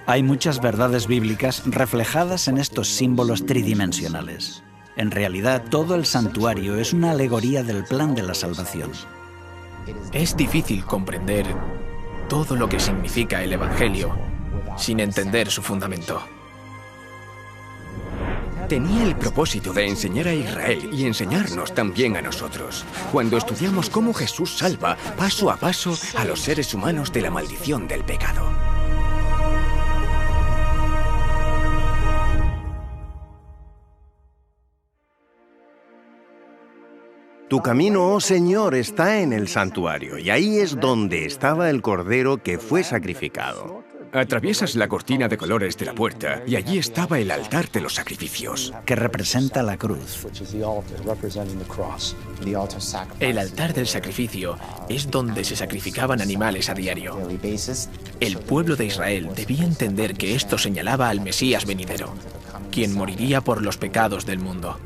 Hay muchas verdades bíblicas reflejadas en estos símbolos tridimensionales. En realidad, todo el santuario es una alegoría del plan de la salvación. Es difícil comprender todo lo que significa el Evangelio sin entender su fundamento. Tenía el propósito de enseñar a Israel y enseñarnos también a nosotros, cuando estudiamos cómo Jesús salva paso a paso a los seres humanos de la maldición del pecado. Tu camino, oh Señor, está en el santuario, y ahí es donde estaba el Cordero que fue sacrificado. Atraviesas la cortina de colores de la puerta y allí estaba el altar de los sacrificios, que representa la cruz. El altar del sacrificio es donde se sacrificaban animales a diario. El pueblo de Israel debía entender que esto señalaba al Mesías venidero, quien moriría por los pecados del mundo.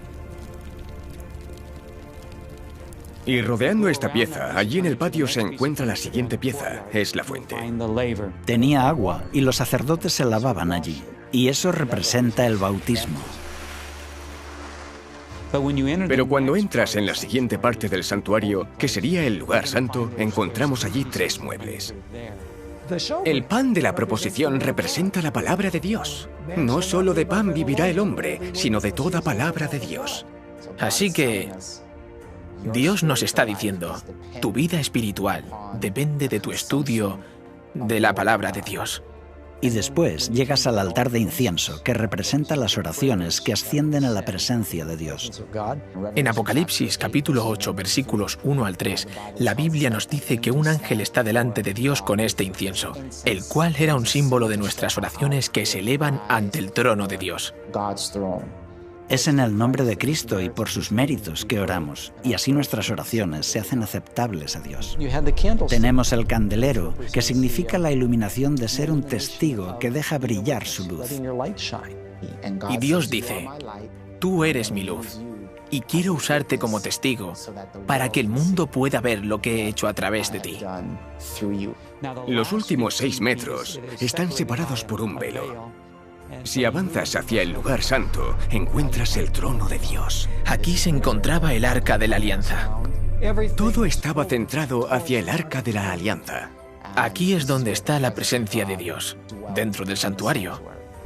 Y rodeando esta pieza, allí en el patio se encuentra la siguiente pieza, es la fuente. Tenía agua y los sacerdotes se lavaban allí. Y eso representa el bautismo. Pero cuando entras en la siguiente parte del santuario, que sería el lugar santo, encontramos allí 3 muebles. El pan de la proposición representa la palabra de Dios. No solo de pan vivirá el hombre, sino de toda palabra de Dios. Así que Dios nos está diciendo, tu vida espiritual depende de tu estudio de la palabra de Dios. Y después llegas al altar de incienso, que representa las oraciones que ascienden a la presencia de Dios. En Apocalipsis capítulo 8, versículos 1 al 3, la Biblia nos dice que un ángel está delante de Dios con este incienso, el cual era un símbolo de nuestras oraciones que se elevan ante el trono de Dios. Es en el nombre de Cristo y por sus méritos que oramos, y así nuestras oraciones se hacen aceptables a Dios. Tenemos el candelero, que significa la iluminación de ser un testigo que deja brillar su luz. Y Dios dice, tú eres mi luz, y quiero usarte como testigo para que el mundo pueda ver lo que he hecho a través de ti. Los últimos 6 metros están separados por un velo. Si avanzas hacia el lugar santo, encuentras el trono de Dios. Aquí se encontraba el Arca de la Alianza. Todo estaba centrado hacia el Arca de la Alianza. Aquí es donde está la presencia de Dios, dentro del santuario,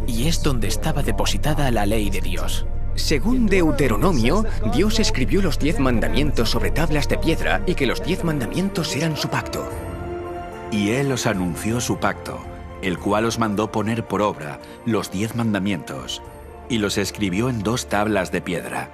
y es donde estaba depositada la ley de Dios. Según Deuteronomio, Dios escribió los 10 mandamientos sobre tablas de piedra y que los 10 mandamientos eran su pacto. Y Él os anunció su pacto, el cual os mandó poner por obra los 10 mandamientos, y los escribió en 2 tablas de piedra.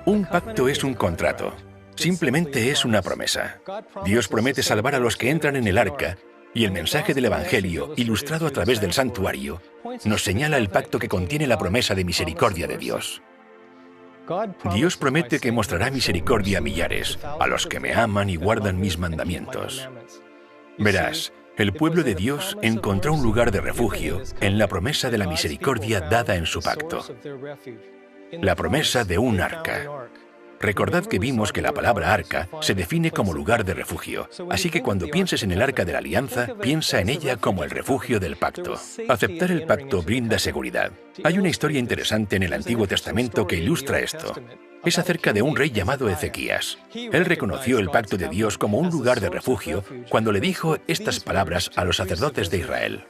Un pacto es un contrato. Simplemente es una promesa. Dios promete salvar a los que entran en el arca, y el mensaje del Evangelio, ilustrado a través del santuario, nos señala el pacto que contiene la promesa de misericordia de Dios. Dios promete que mostrará misericordia a millares, a los que me aman y guardan mis mandamientos. Verás, el pueblo de Dios encontró un lugar de refugio en la promesa de la misericordia dada en su pacto. La promesa de un arca. Recordad que vimos que la palabra arca se define como lugar de refugio, así que cuando pienses en el arca de la alianza, piensa en ella como el refugio del pacto. Aceptar el pacto brinda seguridad. Hay una historia interesante en el Antiguo Testamento que ilustra esto. Es acerca de un rey llamado Ezequías. Él reconoció el pacto de Dios como un lugar de refugio cuando le dijo estas palabras a los sacerdotes de Israel.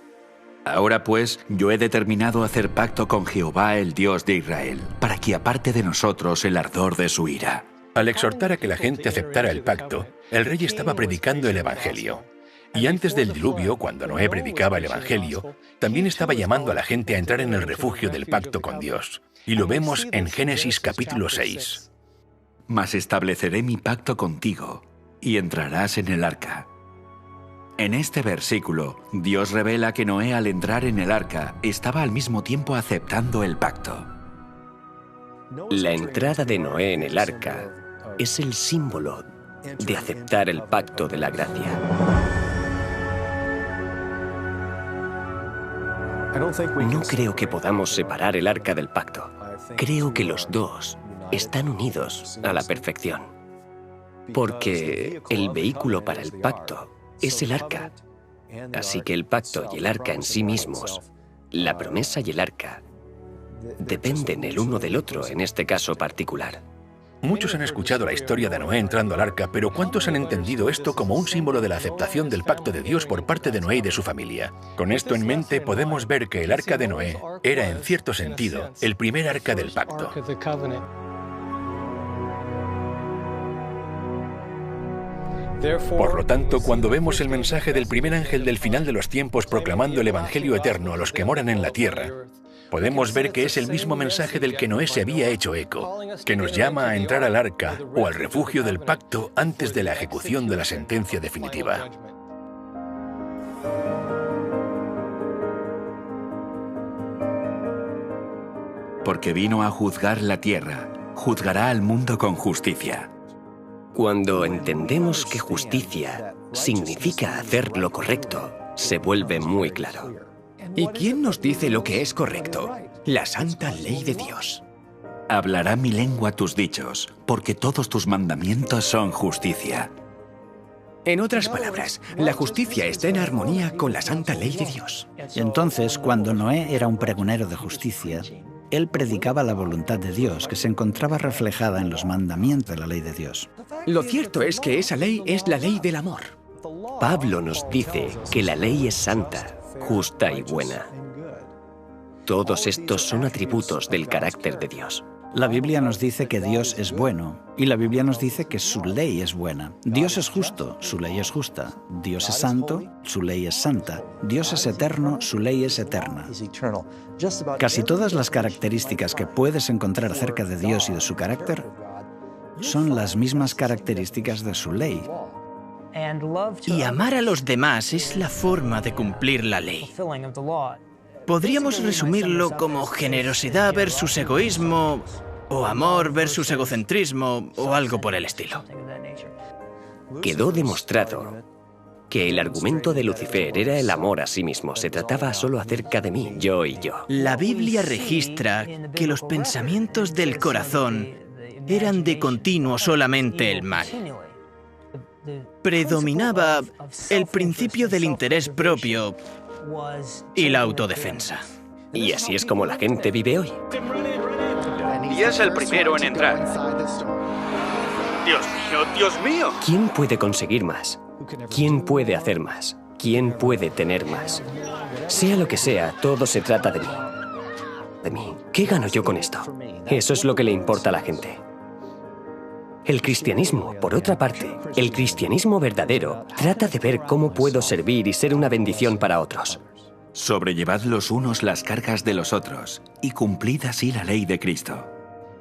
Ahora pues, yo he determinado hacer pacto con Jehová, el Dios de Israel, para que aparte de nosotros el ardor de su ira. Al exhortar a que la gente aceptara el pacto, el rey estaba predicando el Evangelio. Y antes del diluvio, cuando Noé predicaba el Evangelio, también estaba llamando a la gente a entrar en el refugio del pacto con Dios. Y lo vemos en Génesis capítulo 6. Mas estableceré mi pacto contigo, y entrarás en el arca. En este versículo, Dios revela que Noé, al entrar en el arca, estaba al mismo tiempo aceptando el pacto. La entrada de Noé en el arca es el símbolo de aceptar el pacto de la gracia. No creo que podamos separar el arca del pacto. Creo que los dos están unidos a la perfección. Porque el vehículo para el pacto es el arca. Así que el pacto y el arca en sí mismos, la promesa y el arca, dependen el uno del otro en este caso particular. Muchos han escuchado la historia de Noé entrando al arca, pero ¿cuántos han entendido esto como un símbolo de la aceptación del pacto de Dios por parte de Noé y de su familia? Con esto en mente podemos ver que el arca de Noé era, en cierto sentido, el primer arca del pacto. Por lo tanto, cuando vemos el mensaje del primer ángel del final de los tiempos proclamando el Evangelio eterno a los que moran en la tierra, podemos ver que es el mismo mensaje del que Noé se había hecho eco, que nos llama a entrar al arca o al refugio del pacto antes de la ejecución de la sentencia definitiva. Porque vino a juzgar la tierra, juzgará al mundo con justicia. Cuando entendemos que justicia significa hacer lo correcto, se vuelve muy claro. ¿Y quién nos dice lo que es correcto? La santa ley de Dios. Hablará mi lengua tus dichos, porque todos tus mandamientos son justicia. En otras palabras, la justicia está en armonía con la santa ley de Dios. Entonces, cuando Noé era un pregonero de justicia, Él predicaba la voluntad de Dios, que se encontraba reflejada en los mandamientos de la ley de Dios. Lo cierto es que esa ley es la ley del amor. Pablo nos dice que la ley es santa, justa y buena. Todos estos son atributos del carácter de Dios. La Biblia nos dice que Dios es bueno, y la Biblia nos dice que su ley es buena. Dios es justo, su ley es justa. Dios es santo, su ley es santa. Dios es eterno, su ley es eterna. Casi todas las características que puedes encontrar acerca de Dios y de su carácter son las mismas características de su ley. Y amar a los demás es la forma de cumplir la ley. Podríamos resumirlo como generosidad versus egoísmo, o amor versus egocentrismo, o algo por el estilo. Quedó demostrado que el argumento de Lucifer era el amor a sí mismo. Se trataba solo acerca de mí, yo y yo. La Biblia registra que los pensamientos del corazón eran de continuo solamente el mal. Predominaba el principio del interés propio y la autodefensa. Y así es como la gente vive hoy. Y es el primero en entrar. ¡Dios mío, Dios mío! ¿Quién puede conseguir más? ¿Quién puede hacer más? ¿Quién puede tener más? Sea lo que sea, todo se trata de mí. De mí. ¿Qué gano yo con esto? Eso es lo que le importa a la gente. El cristianismo, por otra parte, el cristianismo verdadero, trata de ver cómo puedo servir y ser una bendición para otros. Sobrellevad los unos las cargas de los otros, y cumplid así la ley de Cristo.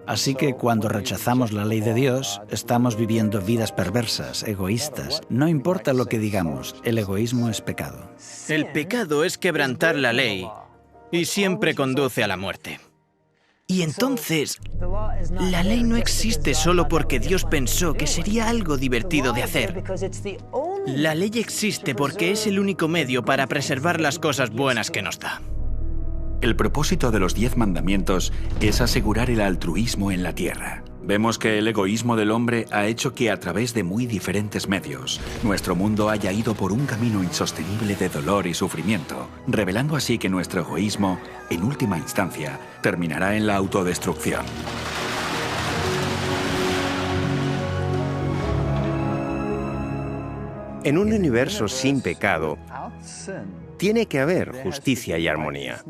Así que cuando rechazamos la ley de Dios, estamos viviendo vidas perversas, egoístas. No importa lo que digamos, el egoísmo es pecado. El pecado es quebrantar la ley, y siempre conduce a la muerte. Y entonces, la ley no existe solo porque Dios pensó que sería algo divertido de hacer. La ley existe porque es el único medio para preservar las cosas buenas que nos da. El propósito de los 10 mandamientos es asegurar el altruismo en la tierra. Vemos que el egoísmo del hombre ha hecho que a través de muy diferentes medios, nuestro mundo haya ido por un camino insostenible de dolor y sufrimiento, revelando así que nuestro egoísmo, en última instancia, terminará en la autodestrucción. En un universo sin pecado, tiene que haber justicia y armonía.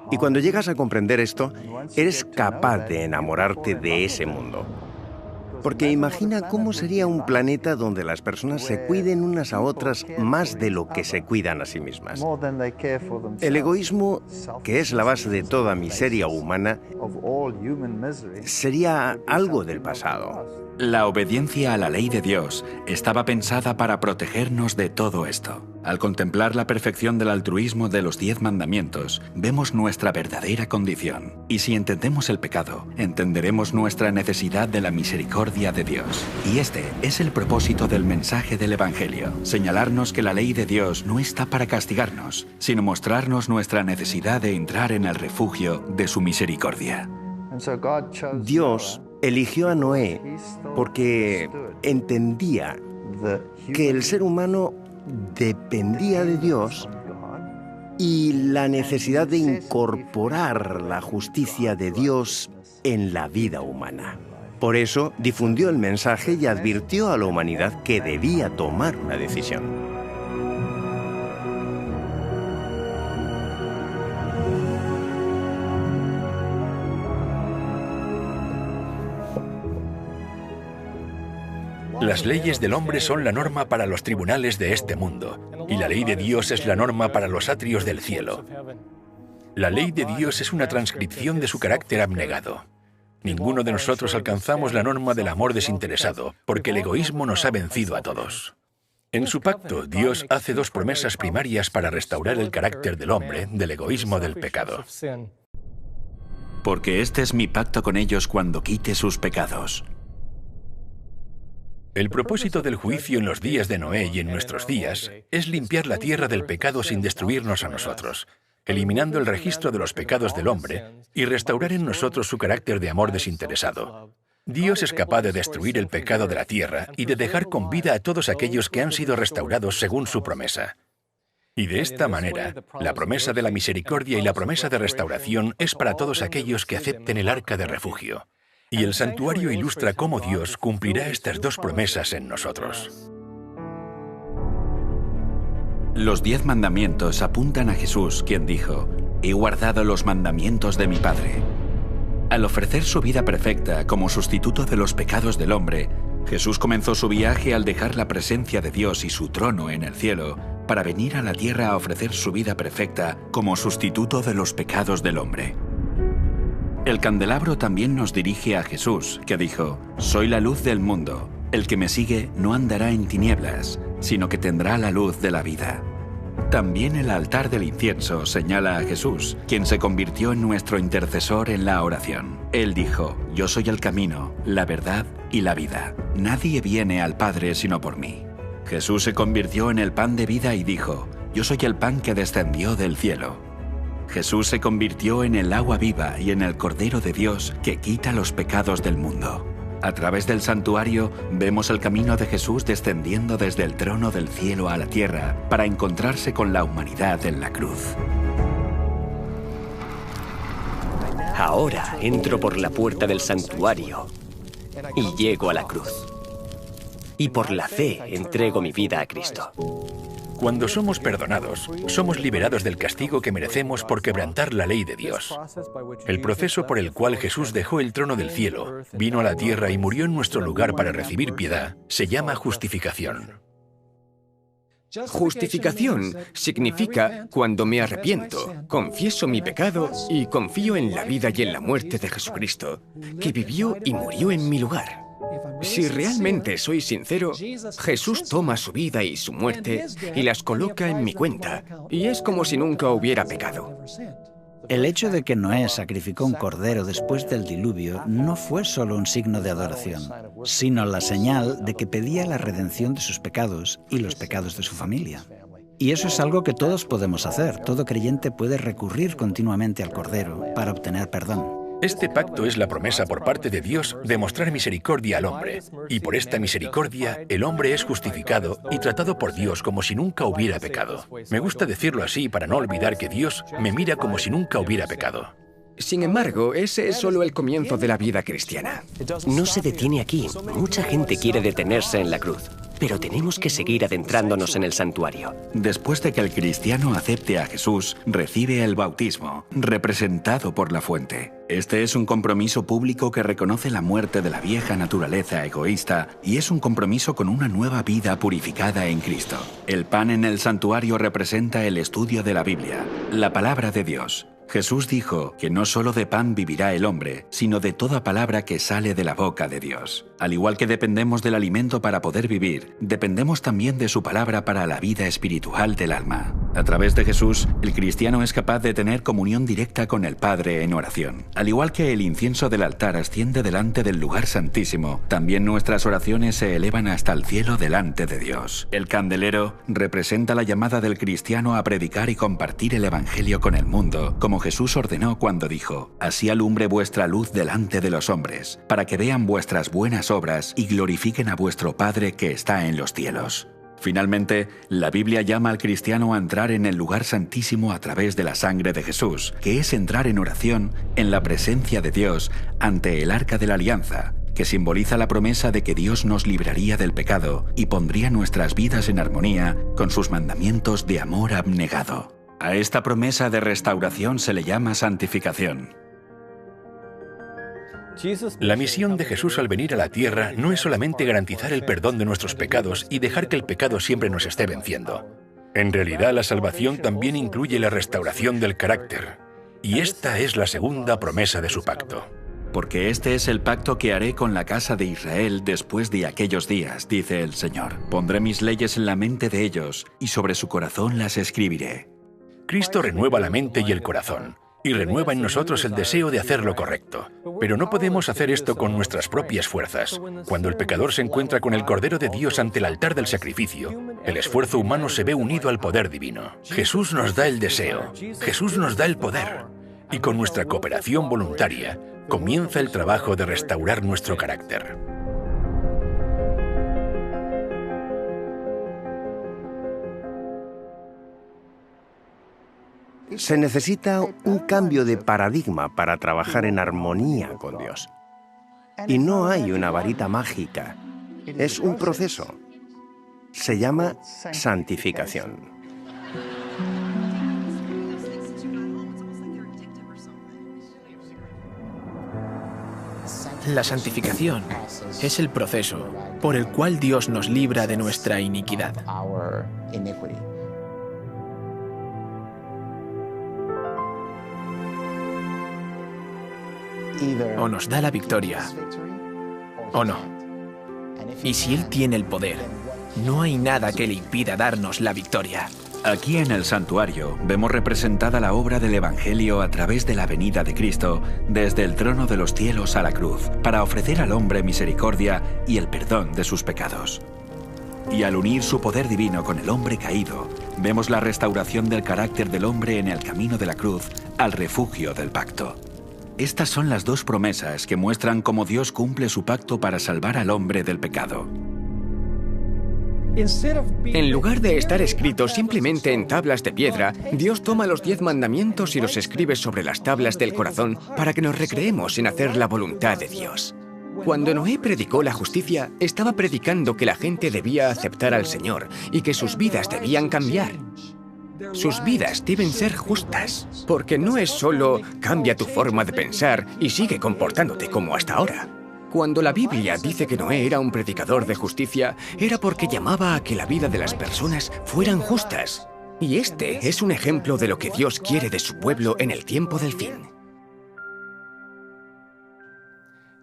Y cuando llegas a comprender esto, eres capaz de enamorarte de ese mundo. Porque imagina cómo sería un planeta donde las personas se cuiden unas a otras más de lo que se cuidan a sí mismas. El egoísmo, que es la base de toda miseria humana, sería algo del pasado. La obediencia a la ley de Dios estaba pensada para protegernos de todo esto. Al contemplar la perfección del altruismo de los 10 mandamientos, vemos nuestra verdadera condición. Y si entendemos el pecado, entenderemos nuestra necesidad de la misericordia de Dios. Y este es el propósito del mensaje del Evangelio: señalarnos que la ley de Dios no está para castigarnos, sino mostrarnos nuestra necesidad de entrar en el refugio de su misericordia. Dios eligió a Noé porque entendía que el ser humano dependía de Dios y la necesidad de incorporar la justicia de Dios en la vida humana. Por eso difundió el mensaje y advirtió a la humanidad que debía tomar una decisión. Las leyes del hombre son la norma para los tribunales de este mundo, y la ley de Dios es la norma para los atrios del cielo. La ley de Dios es una transcripción de su carácter abnegado. Ninguno de nosotros alcanzamos la norma del amor desinteresado, porque el egoísmo nos ha vencido a todos. En su pacto, Dios hace 2 promesas primarias para restaurar el carácter del hombre, del egoísmo del pecado. Porque este es mi pacto con ellos cuando quite sus pecados. El propósito del juicio en los días de Noé y en nuestros días es limpiar la tierra del pecado sin destruirnos a nosotros, eliminando el registro de los pecados del hombre y restaurar en nosotros su carácter de amor desinteresado. Dios es capaz de destruir el pecado de la tierra y de dejar con vida a todos aquellos que han sido restaurados según su promesa. Y de esta manera, la promesa de la misericordia y la promesa de restauración es para todos aquellos que acepten el arca de refugio. Y el santuario ilustra cómo Dios cumplirá estas dos promesas en nosotros. Los 10 mandamientos apuntan a Jesús, quien dijo: «He guardado los mandamientos de mi Padre». Al ofrecer su vida perfecta como sustituto de los pecados del hombre, Jesús comenzó su viaje al dejar la presencia de Dios y su trono en el cielo para venir a la tierra a ofrecer su vida perfecta como sustituto de los pecados del hombre. El candelabro también nos dirige a Jesús, que dijo: «Soy la luz del mundo. El que me sigue no andará en tinieblas, sino que tendrá la luz de la vida». También el altar del incienso señala a Jesús, quien se convirtió en nuestro intercesor en la oración. Él dijo: «Yo soy el camino, la verdad y la vida. Nadie viene al Padre sino por mí». Jesús se convirtió en el pan de vida y dijo: «Yo soy el pan que descendió del cielo». Jesús se convirtió en el agua viva y en el Cordero de Dios que quita los pecados del mundo. A través del santuario vemos el camino de Jesús descendiendo desde el trono del cielo a la tierra para encontrarse con la humanidad en la cruz. Ahora entro por la puerta del santuario y llego a la cruz. Y por la fe entrego mi vida a Cristo. Cuando somos perdonados, somos liberados del castigo que merecemos por quebrantar la ley de Dios. El proceso por el cual Jesús dejó el trono del cielo, vino a la tierra y murió en nuestro lugar para recibir piedad, se llama justificación. Justificación significa cuando me arrepiento, confieso mi pecado y confío en la vida y en la muerte de Jesucristo, que vivió y murió en mi lugar. Si realmente soy sincero, Jesús toma su vida y su muerte y las coloca en mi cuenta, y es como si nunca hubiera pecado. El hecho de que Noé sacrificó un cordero después del diluvio no fue solo un signo de adoración, sino la señal de que pedía la redención de sus pecados y los pecados de su familia. Y eso es algo que todos podemos hacer. Todo creyente puede recurrir continuamente al cordero para obtener perdón. Este pacto es la promesa por parte de Dios de mostrar misericordia al hombre, y por esta misericordia el hombre es justificado y tratado por Dios como si nunca hubiera pecado. Me gusta decirlo así para no olvidar que Dios me mira como si nunca hubiera pecado. Sin embargo, ese es solo el comienzo de la vida cristiana. No se detiene aquí. Mucha gente quiere detenerse en la cruz. Pero tenemos que seguir adentrándonos en el santuario. Después de que el cristiano acepte a Jesús, recibe el bautismo, representado por la fuente. Este es un compromiso público que reconoce la muerte de la vieja naturaleza egoísta y es un compromiso con una nueva vida purificada en Cristo. El pan en el santuario representa el estudio de la Biblia, la palabra de Dios. Jesús dijo que no solo de pan vivirá el hombre, sino de toda palabra que sale de la boca de Dios. Al igual que dependemos del alimento para poder vivir, dependemos también de su palabra para la vida espiritual del alma. A través de Jesús, el cristiano es capaz de tener comunión directa con el Padre en oración. Al igual que el incienso del altar asciende delante del lugar santísimo, también nuestras oraciones se elevan hasta el cielo delante de Dios. El candelero representa la llamada del cristiano a predicar y compartir el Evangelio con el mundo, como Jesús ordenó cuando dijo: «Así alumbre vuestra luz delante de los hombres, para que vean vuestras buenas obras y glorifiquen a vuestro Padre que está en los cielos». Finalmente, la Biblia llama al cristiano a entrar en el lugar santísimo a través de la sangre de Jesús, que es entrar en oración en la presencia de Dios ante el arca de la alianza, que simboliza la promesa de que Dios nos libraría del pecado y pondría nuestras vidas en armonía con sus mandamientos de amor abnegado. A esta promesa de restauración se le llama santificación. La misión de Jesús al venir a la tierra no es solamente garantizar el perdón de nuestros pecados y dejar que el pecado siempre nos esté venciendo. En realidad, la salvación también incluye la restauración del carácter. Y esta es la segunda promesa de su pacto. Porque este es el pacto que haré con la casa de Israel después de aquellos días, dice el Señor. Pondré mis leyes en la mente de ellos y sobre su corazón las escribiré. Cristo renueva la mente y el corazón, y renueva en nosotros el deseo de hacer lo correcto. Pero no podemos hacer esto con nuestras propias fuerzas. Cuando el pecador se encuentra con el Cordero de Dios ante el altar del sacrificio, el esfuerzo humano se ve unido al poder divino. Jesús nos da el deseo, Jesús nos da el poder, y con nuestra cooperación voluntaria, comienza el trabajo de restaurar nuestro carácter. Se necesita un cambio de paradigma para trabajar en armonía con Dios. Y no hay una varita mágica. Es un proceso. Se llama santificación. La santificación es el proceso por el cual Dios nos libra de nuestra iniquidad. O nos da la victoria, o no. Y si Él tiene el poder, no hay nada que le impida darnos la victoria. Aquí en el santuario vemos representada la obra del Evangelio a través de la venida de Cristo desde el trono de los cielos a la cruz, para ofrecer al hombre misericordia y el perdón de sus pecados. Y al unir su poder divino con el hombre caído, vemos la restauración del carácter del hombre en el camino de la cruz al refugio del pacto. Estas son las dos promesas que muestran cómo Dios cumple su pacto para salvar al hombre del pecado. En lugar de estar escritos simplemente en tablas de piedra, Dios toma los 10 mandamientos y los escribe sobre las tablas del corazón para que nos recreemos en hacer la voluntad de Dios. Cuando Noé predicó la justicia, estaba predicando que la gente debía aceptar al Señor y que sus vidas debían cambiar. Sus vidas deben ser justas, porque no es solo cambia tu forma de pensar y sigue comportándote como hasta ahora. Cuando la Biblia dice que Noé era un predicador de justicia, era porque llamaba a que la vida de las personas fueran justas. Y este es un ejemplo de lo que Dios quiere de su pueblo en el tiempo del fin.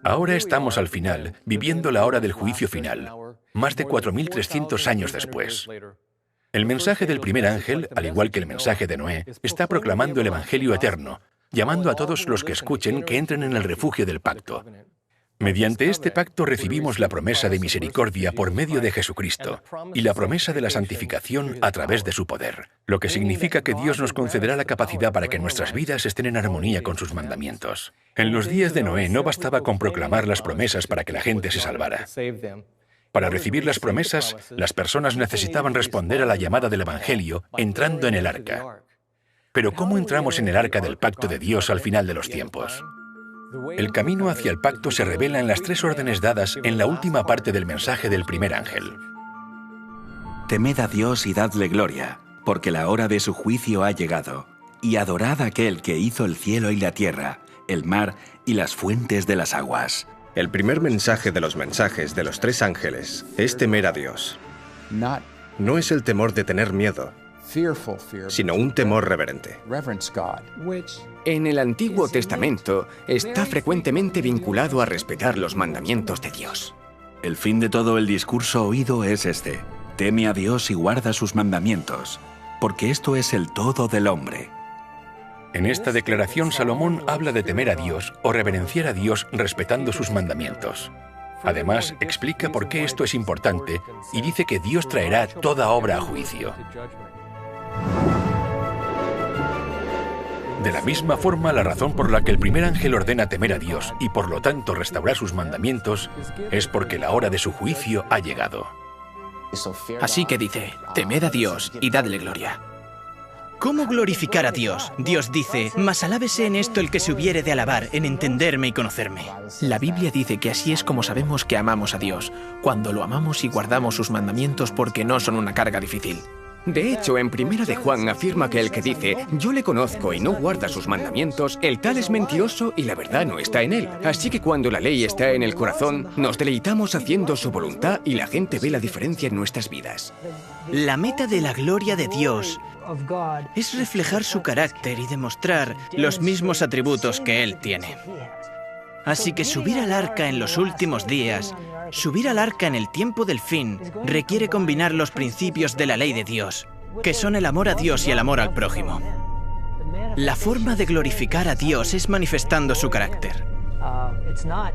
Ahora estamos al final, viviendo la hora del juicio final, más de 4.300 años después. El mensaje del primer ángel, al igual que el mensaje de Noé, está proclamando el Evangelio eterno, llamando a todos los que escuchen que entren en el refugio del pacto. Mediante este pacto recibimos la promesa de misericordia por medio de Jesucristo y la promesa de la santificación a través de su poder, lo que significa que Dios nos concederá la capacidad para que nuestras vidas estén en armonía con sus mandamientos. En los días de Noé no bastaba con proclamar las promesas para que la gente se salvara. Para recibir las promesas, las personas necesitaban responder a la llamada del Evangelio entrando en el arca. Pero ¿cómo entramos en el arca del pacto de Dios al final de los tiempos? El camino hacia el pacto se revela en las 3 órdenes dadas en la última parte del mensaje del primer ángel. Temed a Dios y dadle gloria, porque la hora de su juicio ha llegado, y adorad a aquel que hizo el cielo y la tierra, el mar y las fuentes de las aguas. El primer mensaje de los mensajes de los 3 ángeles es temer a Dios. No es el temor de tener miedo, sino un temor reverente. En el Antiguo Testamento está frecuentemente vinculado a respetar los mandamientos de Dios. El fin de todo el discurso oído es este: teme a Dios y guarda sus mandamientos, porque esto es el todo del hombre. En esta declaración, Salomón habla de temer a Dios o reverenciar a Dios respetando sus mandamientos. Además, explica por qué esto es importante y dice que Dios traerá toda obra a juicio. De la misma forma, la razón por la que el primer ángel ordena temer a Dios y por lo tanto restaurar sus mandamientos es porque la hora de su juicio ha llegado. Así que dice, temed a Dios y dadle gloria. ¿Cómo glorificar a Dios? Dios dice, mas alábese en esto el que se hubiere de alabar, en entenderme y conocerme. La Biblia dice que así es como sabemos que amamos a Dios, cuando lo amamos y guardamos sus mandamientos porque no son una carga difícil. De hecho, en 1 de Juan afirma que el que dice, yo le conozco y no guarda sus mandamientos, el tal es mentiroso y la verdad no está en él. Así que cuando la ley está en el corazón, nos deleitamos haciendo su voluntad y la gente ve la diferencia en nuestras vidas. La meta de la gloria de Dios es reflejar su carácter y demostrar los mismos atributos que Él tiene. Así que subir al arca en los últimos días, subir al arca en el tiempo del fin, requiere combinar los principios de la ley de Dios, que son el amor a Dios y el amor al prójimo. La forma de glorificar a Dios es manifestando su carácter.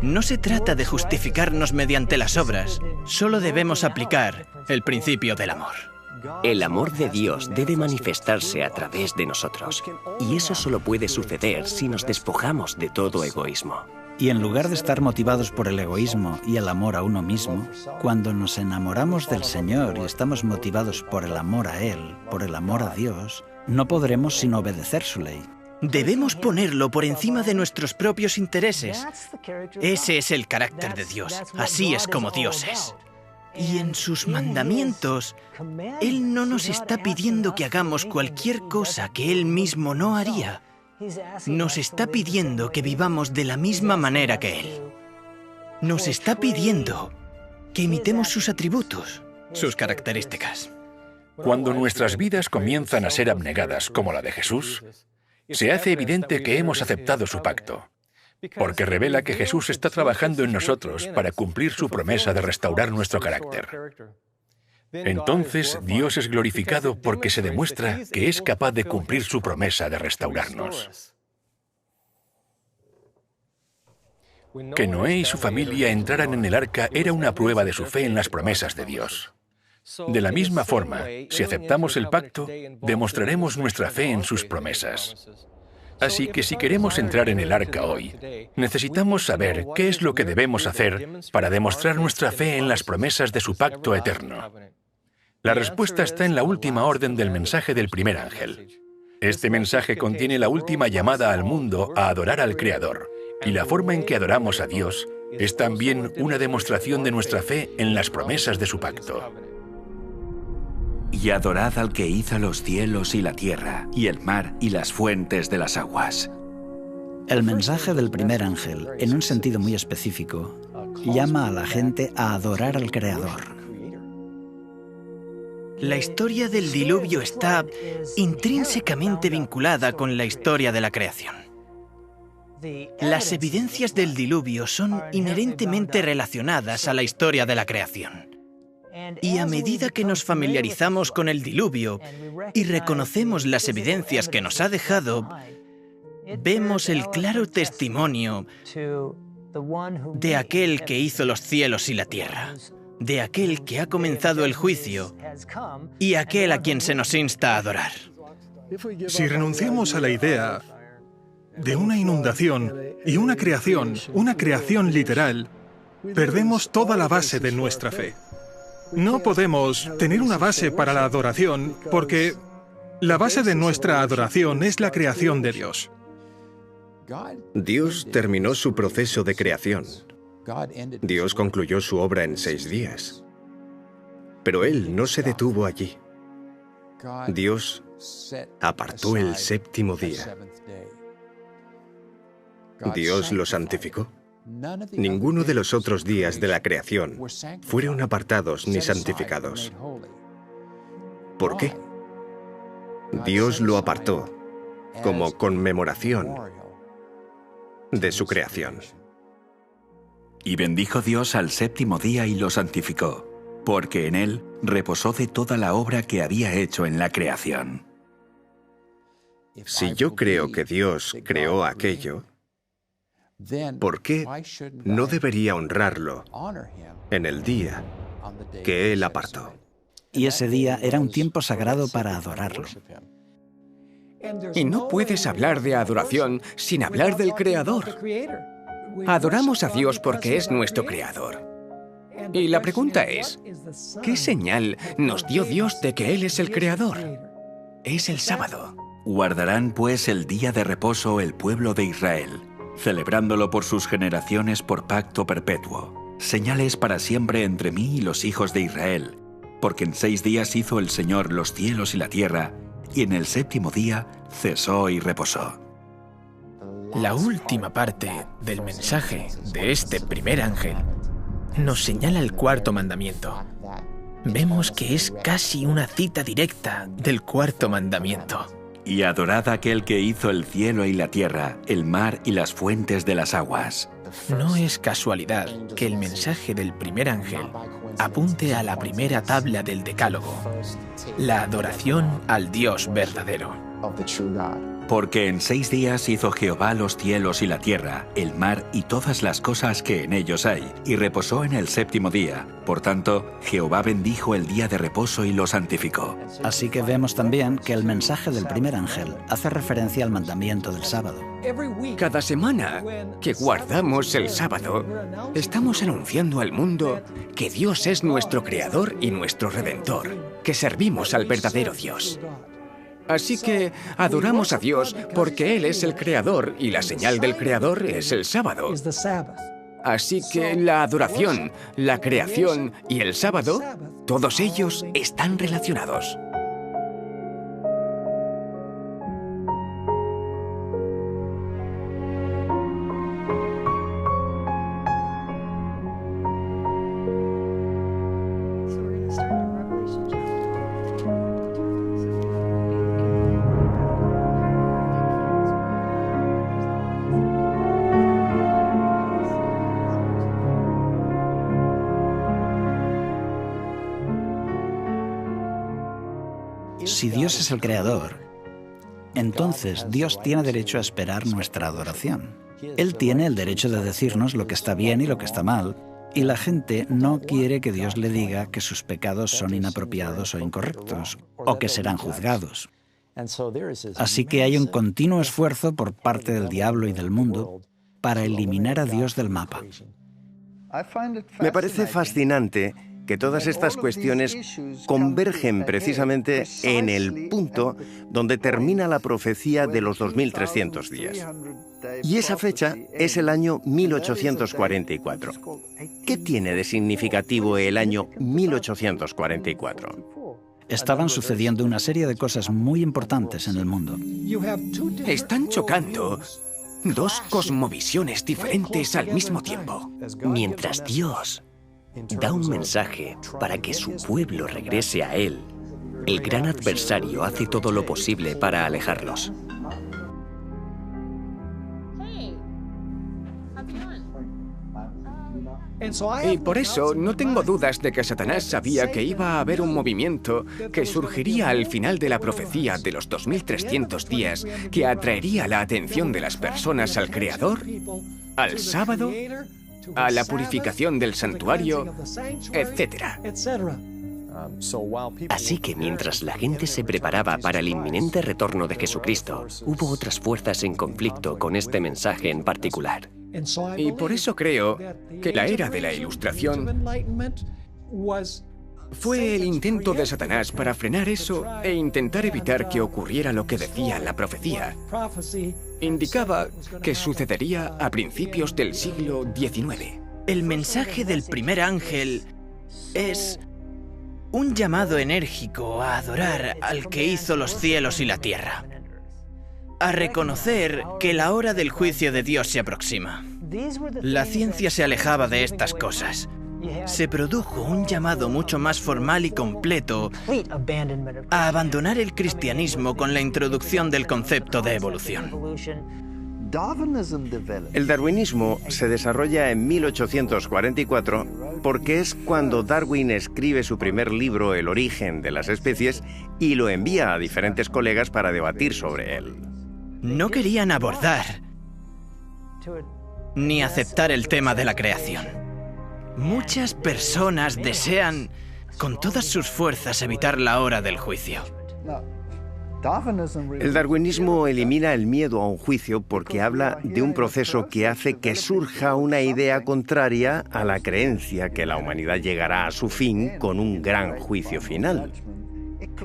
No se trata de justificarnos mediante las obras, solo debemos aplicar el principio del amor. El amor de Dios debe manifestarse a través de nosotros, y eso solo puede suceder si nos despojamos de todo egoísmo. Y en lugar de estar motivados por el egoísmo y el amor a uno mismo, cuando nos enamoramos del Señor y estamos motivados por el amor a Él, por el amor a Dios, no podremos sino obedecer su ley. Debemos ponerlo por encima de nuestros propios intereses. Ese es el carácter de Dios. Así es como Dios es. Y en sus mandamientos, Él no nos está pidiendo que hagamos cualquier cosa que Él mismo no haría. Nos está pidiendo que vivamos de la misma manera que Él. Nos está pidiendo que imitemos sus atributos, sus características. Cuando nuestras vidas comienzan a ser abnegadas como la de Jesús, se hace evidente que hemos aceptado su pacto, porque revela que Jesús está trabajando en nosotros para cumplir su promesa de restaurar nuestro carácter. Entonces, Dios es glorificado porque se demuestra que es capaz de cumplir su promesa de restaurarnos. Que Noé y su familia entraran en el arca era una prueba de su fe en las promesas de Dios. De la misma forma, si aceptamos el pacto, demostraremos nuestra fe en sus promesas. Así que si queremos entrar en el arca hoy, necesitamos saber qué es lo que debemos hacer para demostrar nuestra fe en las promesas de su pacto eterno. La respuesta está en la última orden del mensaje del primer ángel. Este mensaje contiene la última llamada al mundo a adorar al Creador, y la forma en que adoramos a Dios es también una demostración de nuestra fe en las promesas de su pacto. Y adorad al que hizo los cielos y la tierra, y el mar y las fuentes de las aguas. El mensaje del primer ángel, en un sentido muy específico, llama a la gente a adorar al Creador. La historia del diluvio está intrínsecamente vinculada con la historia de la creación. Las evidencias del diluvio son inherentemente relacionadas a la historia de la creación. Y a medida que nos familiarizamos con el diluvio y reconocemos las evidencias que nos ha dejado, vemos el claro testimonio de aquel que hizo los cielos y la tierra, de aquel que ha comenzado el juicio y aquel a quien se nos insta a adorar. Si renunciamos a la idea de una inundación y una creación literal, perdemos toda la base de nuestra fe. No podemos tener una base para la adoración porque la base de nuestra adoración es la creación de Dios. Dios terminó su proceso de creación. Dios concluyó su obra en 6 días. Pero Él no se detuvo allí. Dios apartó el 7º día. Dios lo santificó. Ninguno de los otros días de la creación fueron apartados ni santificados. ¿Por qué? Dios lo apartó como conmemoración de su creación. Y bendijo Dios al 7º día y lo santificó, porque en él reposó de toda la obra que había hecho en la creación. Si yo creo que Dios creó aquello, ¿por qué no debería honrarlo en el día que Él apartó? Y ese día era un tiempo sagrado para adorarlo. Y no puedes hablar de adoración sin hablar del Creador. Adoramos a Dios porque es nuestro Creador. Y la pregunta es, ¿qué señal nos dio Dios de que Él es el Creador? Es el sábado. Guardarán pues el día de reposo el pueblo de Israel, celebrándolo por sus generaciones por pacto perpetuo. Señales para siempre entre mí y los hijos de Israel, porque en 6 días hizo el Señor los cielos y la tierra, y en el 7º día cesó y reposó. La última parte del mensaje de este primer ángel nos señala el 4º mandamiento. Vemos que es casi una cita directa del 4º mandamiento. Y adorad a aquel que hizo el cielo y la tierra, el mar y las fuentes de las aguas. No es casualidad que el mensaje del primer ángel apunte a la primera tabla del Decálogo, la adoración al Dios verdadero. Porque en 6 días hizo Jehová los cielos y la tierra, el mar y todas las cosas que en ellos hay, y reposó en el 7º día. Por tanto, Jehová bendijo el día de reposo y lo santificó. Así que vemos también que el mensaje del primer ángel hace referencia al mandamiento del sábado. Cada semana que guardamos el sábado, estamos anunciando al mundo que Dios es nuestro Creador y nuestro Redentor, que servimos al verdadero Dios. Así que adoramos a Dios porque Él es el creador y la señal del creador es el sábado. Así que la adoración, la creación y el sábado, todos ellos están relacionados. Si Dios es el creador, entonces Dios tiene derecho a esperar nuestra adoración. Él tiene el derecho de decirnos lo que está bien y lo que está mal, y la gente no quiere que Dios le diga que sus pecados son inapropiados o incorrectos, o que serán juzgados. Así que hay un continuo esfuerzo por parte del diablo y del mundo para eliminar a Dios del mapa. Me parece fascinante que todas estas cuestiones convergen precisamente en el punto donde termina la profecía de los 2300 días. Y esa fecha es el año 1844. ¿Qué tiene de significativo el año 1844? Estaban sucediendo una serie de cosas muy importantes en el mundo. Están chocando dos cosmovisiones diferentes al mismo tiempo. Mientras Dios da un mensaje para que su pueblo regrese a Él, el gran adversario hace todo lo posible para alejarlos. Y por eso no tengo dudas de que Satanás sabía que iba a haber un movimiento que surgiría al final de la profecía de los 2300 días que atraería la atención de las personas al Creador, al sábado, a la purificación del santuario, etc. Así que mientras la gente se preparaba para el inminente retorno de Jesucristo, hubo otras fuerzas en conflicto con este mensaje en particular. Y por eso creo que la era de la Ilustración fue el intento de Satanás para frenar eso e intentar evitar que ocurriera lo que decía la profecía. Indicaba que sucedería a principios del siglo XIX. El mensaje del primer ángel es un llamado enérgico a adorar al que hizo los cielos y la tierra, a reconocer que la hora del juicio de Dios se aproxima. La ciencia se alejaba de estas cosas. Se produjo un llamado mucho más formal y completo a abandonar el cristianismo con la introducción del concepto de evolución. El darwinismo se desarrolla en 1844 porque es cuando Darwin escribe su primer libro, El origen de las especies, y lo envía a diferentes colegas para debatir sobre él. No querían abordar ni aceptar el tema de la creación. Muchas personas desean con todas sus fuerzas evitar la hora del juicio. El darwinismo elimina el miedo a un juicio porque habla de un proceso que hace que surja una idea contraria a la creencia que la humanidad llegará a su fin con un gran juicio final.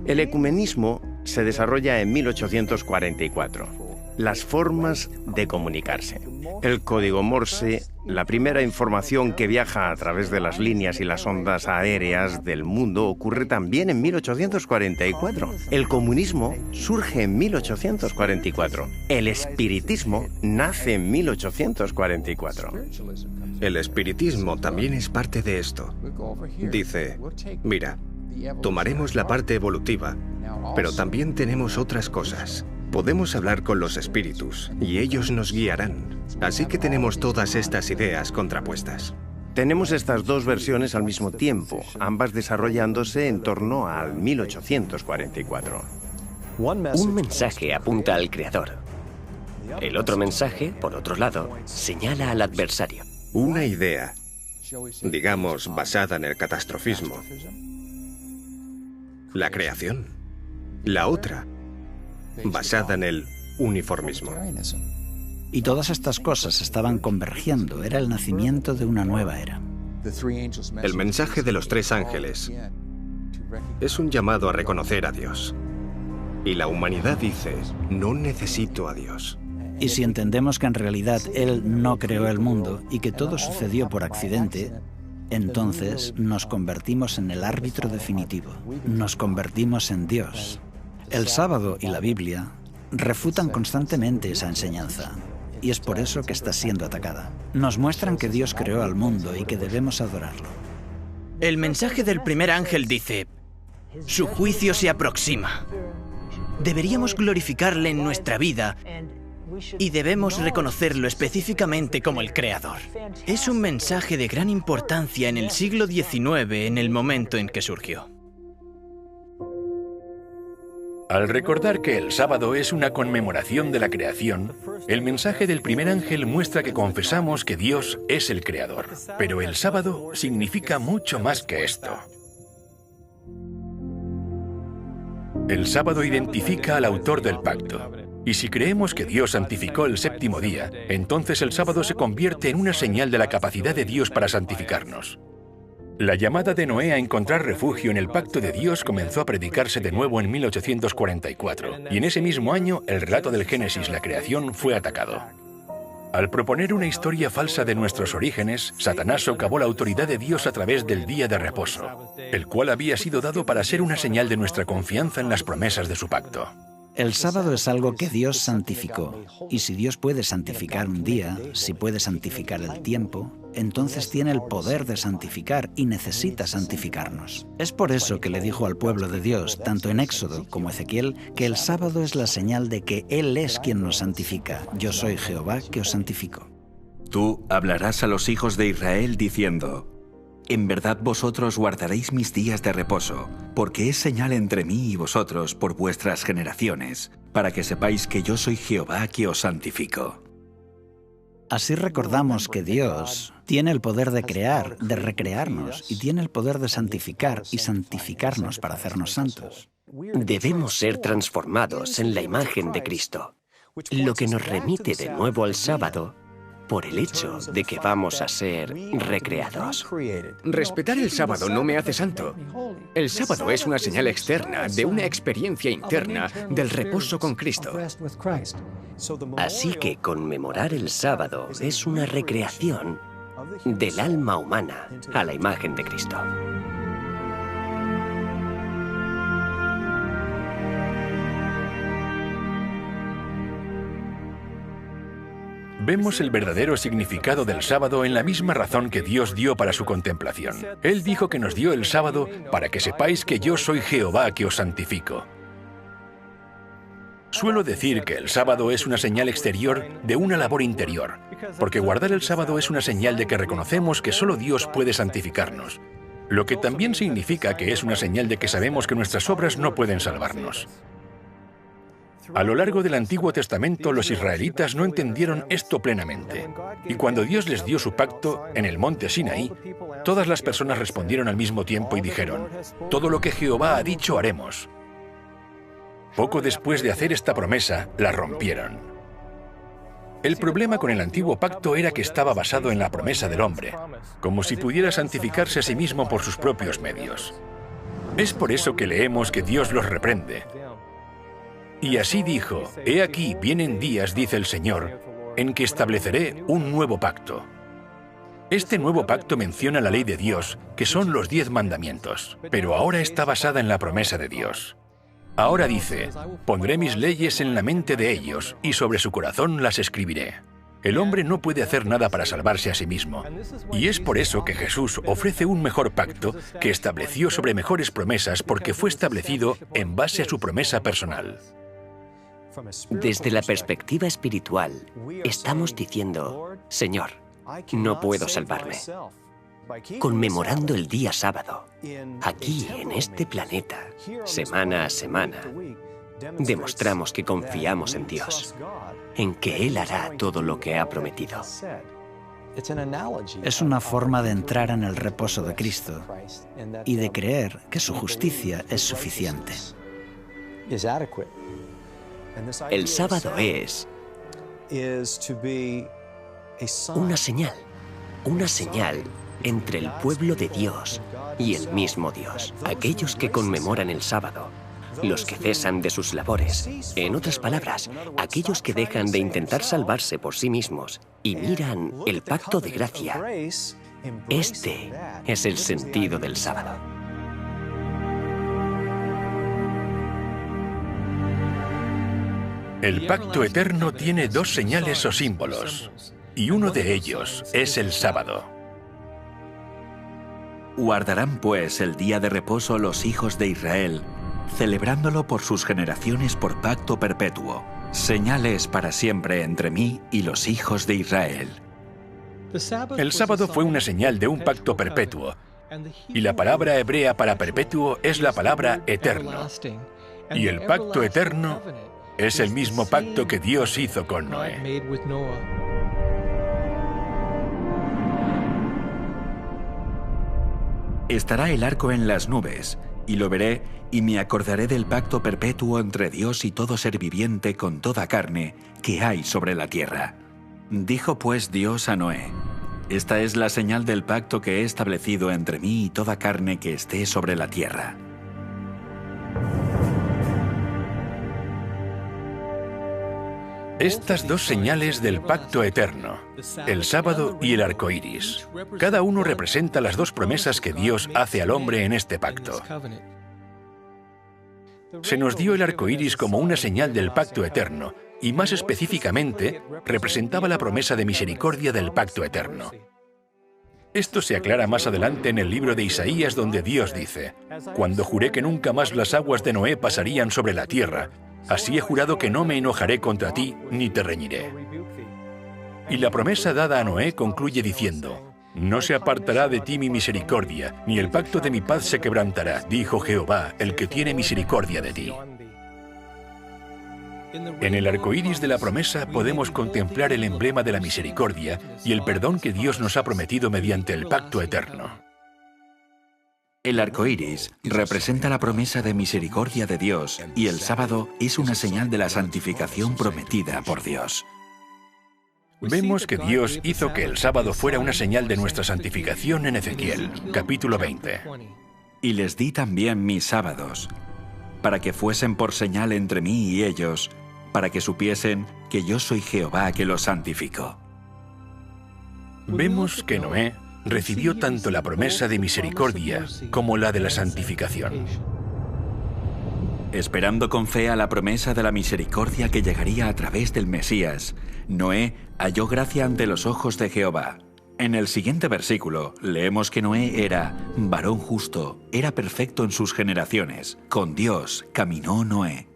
El ecumenismo se desarrolla en 1844. Las formas de comunicarse. El código Morse, la primera información que viaja a través de las líneas y las ondas aéreas del mundo, ocurre también en 1844. El comunismo surge en 1844. El espiritismo nace en 1844. El espiritismo también es parte de esto. Dice, mira, tomaremos la parte evolutiva, pero también tenemos otras cosas. Podemos hablar con los espíritus y ellos nos guiarán. Así que tenemos todas estas ideas contrapuestas. Tenemos estas dos versiones al mismo tiempo, ambas desarrollándose en torno al 1844. Un mensaje apunta al Creador. El otro mensaje, por otro lado, señala al adversario. Una idea, digamos, basada en el catastrofismo. La creación. La otra, basada en el uniformismo. Y todas estas cosas estaban convergiendo. Era el nacimiento de una nueva era. El mensaje de los tres ángeles es un llamado a reconocer a Dios Y la humanidad dice, no necesito a Dios. Y si entendemos que en realidad Él no creó el mundo y que todo sucedió por accidente, entonces nos convertimos en el árbitro definitivo. Nos convertimos en Dios. El sábado y la Biblia refutan constantemente esa enseñanza. Y es por eso que está siendo atacada. Nos muestran que Dios creó al mundo y que debemos adorarlo. El mensaje del primer ángel dice, su juicio se aproxima. Deberíamos glorificarle en nuestra vida y debemos reconocerlo específicamente como el Creador. Es un mensaje de gran importancia en el siglo XIX, en el momento en que surgió. Al recordar que el sábado es una conmemoración de la creación, el mensaje del primer ángel muestra que confesamos que Dios es el Creador. Pero el sábado significa mucho más que esto. El sábado identifica al autor del pacto. Y si creemos que Dios santificó el séptimo día, entonces el sábado se convierte en una señal de la capacidad de Dios para santificarnos. La llamada de Noé a encontrar refugio en el pacto de Dios comenzó a predicarse de nuevo en 1844, y en ese mismo año el relato del Génesis, la creación, fue atacado. Al proponer una historia falsa de nuestros orígenes, Satanás socavó la autoridad de Dios a través del día de reposo, el cual había sido dado para ser una señal de nuestra confianza en las promesas de su pacto. El sábado es algo que Dios santificó, y si Dios puede santificar un día, si puede santificar el tiempo, entonces tiene el poder de santificar y necesita santificarnos. Es por eso que le dijo al pueblo de Dios, tanto en Éxodo como Ezequiel, que el sábado es la señal de que Él es quien nos santifica. Yo soy Jehová que os santifico. Tú hablarás a los hijos de Israel diciendo, en verdad vosotros guardaréis mis días de reposo, porque es señal entre mí y vosotros por vuestras generaciones, para que sepáis que yo soy Jehová que os santifico. Así recordamos que Dios tiene el poder de crear, de recrearnos, y tiene el poder de santificar y santificarnos para hacernos santos. Debemos ser transformados en la imagen de Cristo, lo que nos remite de nuevo al sábado por el hecho de que vamos a ser recreados. Respetar el sábado no me hace santo. El sábado es una señal externa de una experiencia interna del reposo con Cristo. Así que conmemorar el sábado es una recreación del alma humana a la imagen de Cristo. Vemos el verdadero significado del sábado en la misma razón que Dios dio para su contemplación. Él dijo que nos dio el sábado para que sepáis que yo soy Jehová que os santifico. Suelo decir que el sábado es una señal exterior de una labor interior, porque guardar el sábado es una señal de que reconocemos que solo Dios puede santificarnos, lo que también significa que es una señal de que sabemos que nuestras obras no pueden salvarnos. A lo largo del Antiguo Testamento, los israelitas no entendieron esto plenamente. Y cuando Dios les dio su pacto en el monte Sinaí, todas las personas respondieron al mismo tiempo y dijeron, «Todo lo que Jehová ha dicho haremos». Poco después de hacer esta promesa, la rompieron. El problema con el antiguo pacto era que estaba basado en la promesa del hombre, como si pudiera santificarse a sí mismo por sus propios medios. Es por eso que leemos que Dios los reprende. Y así dijo, «He aquí, vienen días, dice el Señor, en que estableceré un nuevo pacto». Este nuevo pacto menciona la ley de Dios, que son los 10 mandamientos, pero ahora está basada en la promesa de Dios. Ahora dice, «Pondré mis leyes en la mente de ellos, y sobre su corazón las escribiré». El hombre no puede hacer nada para salvarse a sí mismo. Y es por eso que Jesús ofrece un mejor pacto que estableció sobre mejores promesas porque fue establecido en base a su promesa personal. Desde la perspectiva espiritual, estamos diciendo, Señor, no puedo salvarme. Conmemorando el día sábado, aquí en este planeta, semana a semana, demostramos que confiamos en Dios, en que Él hará todo lo que ha prometido. Es una forma de entrar en el reposo de Cristo y de creer que su justicia es suficiente. El sábado es una señal entre el pueblo de Dios y el mismo Dios. Aquellos que conmemoran el sábado los que cesan de sus labores. En otras palabras, aquellos que dejan de intentar salvarse por sí mismos y miran el pacto de gracia. Este es el sentido del sábado. El pacto eterno tiene dos señales o símbolos, y uno de ellos es el sábado. Guardarán pues el día de reposo los hijos de Israel, celebrándolo por sus generaciones por pacto perpetuo. Señales para siempre entre mí y los hijos de Israel. El sábado fue una señal de un pacto perpetuo, y la palabra hebrea para perpetuo es la palabra eterno. Y el pacto eterno es el mismo pacto que Dios hizo con Noé. Estará el arco en las nubes, y lo veré, y me acordaré del pacto perpetuo entre Dios y todo ser viviente con toda carne que hay sobre la tierra. Dijo pues Dios a Noé: Esta es la señal del pacto que he establecido entre mí y toda carne que esté sobre la tierra. Estas dos señales del pacto eterno, el sábado y el arco iris, cada uno representa las dos promesas que Dios hace al hombre en este pacto. Se nos dio el arco iris como una señal del pacto eterno, y más específicamente, representaba la promesa de misericordia del pacto eterno. Esto se aclara más adelante en el libro de Isaías, donde Dios dice: Cuando juré que nunca más las aguas de Noé pasarían sobre la tierra, así he jurado que no me enojaré contra ti, ni te reñiré. Y la promesa dada a Noé concluye diciendo: No se apartará de ti mi misericordia, ni el pacto de mi paz se quebrantará, dijo Jehová, el que tiene misericordia de ti. En el arco iris de la promesa podemos contemplar el emblema de la misericordia y el perdón que Dios nos ha prometido mediante el pacto eterno. El arco iris representa la promesa de misericordia de Dios, y el sábado es una señal de la santificación prometida por Dios. Vemos que Dios hizo que el sábado fuera una señal de nuestra santificación en Ezequiel, capítulo 20. Y les di también mis sábados, para que fuesen por señal entre mí y ellos, para que supiesen que yo soy Jehová que los santifico. Vemos que Noé recibió tanto la promesa de misericordia como la de la santificación. Esperando con fe a la promesa de la misericordia que llegaría a través del Mesías, Noé halló gracia ante los ojos de Jehová. En el siguiente versículo leemos que Noé era varón justo, era perfecto en sus generaciones. Con Dios caminó Noé.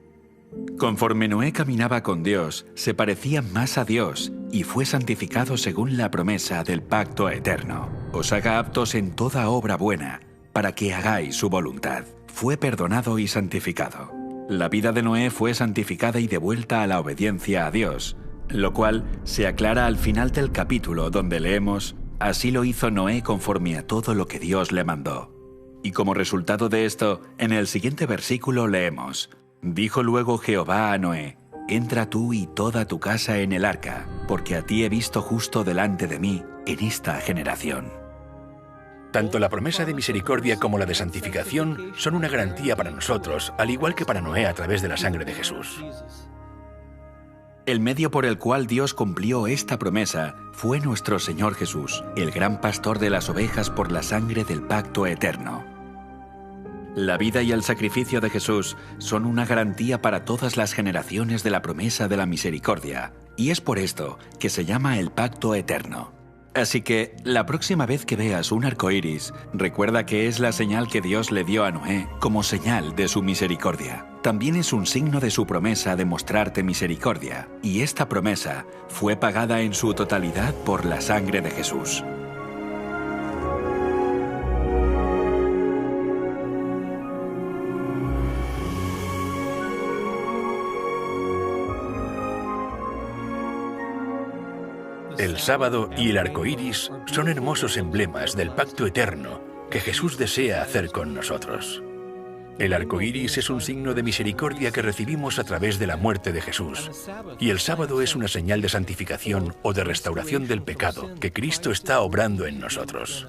Conforme Noé caminaba con Dios, se parecía más a Dios y fue santificado según la promesa del pacto eterno. Os haga aptos en toda obra buena, para que hagáis su voluntad. Fue perdonado y santificado. La vida de Noé fue santificada y devuelta a la obediencia a Dios, lo cual se aclara al final del capítulo, donde leemos: Así lo hizo Noé conforme a todo lo que Dios le mandó. Y como resultado de esto, en el siguiente versículo leemos: Dijo luego Jehová a Noé: Entra tú y toda tu casa en el arca, porque a ti he visto justo delante de mí en esta generación. Tanto la promesa de misericordia como la de santificación son una garantía para nosotros, al igual que para Noé a través de la sangre de Jesús. El medio por el cual Dios cumplió esta promesa fue nuestro Señor Jesús, el gran pastor de las ovejas por la sangre del pacto eterno. La vida y el sacrificio de Jesús son una garantía para todas las generaciones de la promesa de la misericordia, y es por esto que se llama el pacto eterno. Así que, la próxima vez que veas un arco iris, recuerda que es la señal que Dios le dio a Noé como señal de su misericordia. También es un signo de su promesa de mostrarte misericordia, y esta promesa fue pagada en su totalidad por la sangre de Jesús. El sábado y el arco iris son hermosos emblemas del pacto eterno que Jesús desea hacer con nosotros. El arco iris es un signo de misericordia que recibimos a través de la muerte de Jesús, y el sábado es una señal de santificación o de restauración del pecado que Cristo está obrando en nosotros.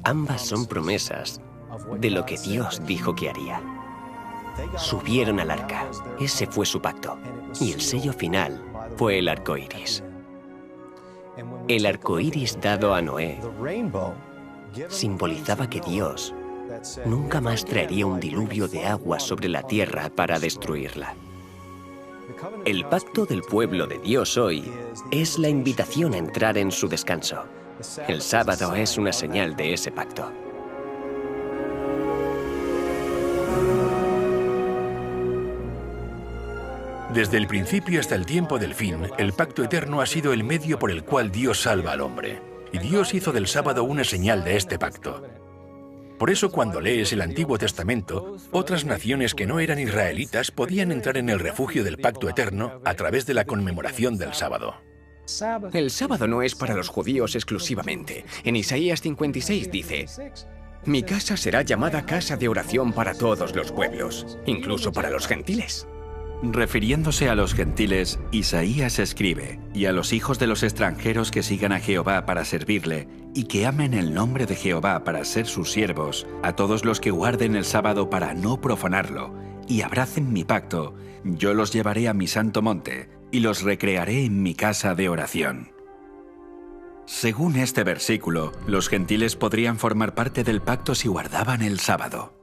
Ambas son promesas de lo que Dios dijo que haría. Subieron al arca. Ese fue su pacto. Y el sello final fue el arco iris. El arco iris dado a Noé simbolizaba que Dios nunca más traería un diluvio de agua sobre la tierra para destruirla. El pacto del pueblo de Dios hoy es la invitación a entrar en su descanso. El sábado es una señal de ese pacto. Desde el principio hasta el tiempo del fin, el pacto eterno ha sido el medio por el cual Dios salva al hombre. Y Dios hizo del sábado una señal de este pacto. Por eso cuando lees el Antiguo Testamento, otras naciones que no eran israelitas podían entrar en el refugio del pacto eterno a través de la conmemoración del sábado. El sábado no es para los judíos exclusivamente. En Isaías 56 dice: «Mi casa será llamada casa de oración para todos los pueblos, incluso para los gentiles». Refiriéndose a los gentiles, Isaías escribe: «Y a los hijos de los extranjeros que sigan a Jehová para servirle, y que amen el nombre de Jehová para ser sus siervos, a todos los que guarden el sábado para no profanarlo, y abracen mi pacto, yo los llevaré a mi santo monte, y los recrearé en mi casa de oración». Según este versículo, los gentiles podrían formar parte del pacto si guardaban el sábado.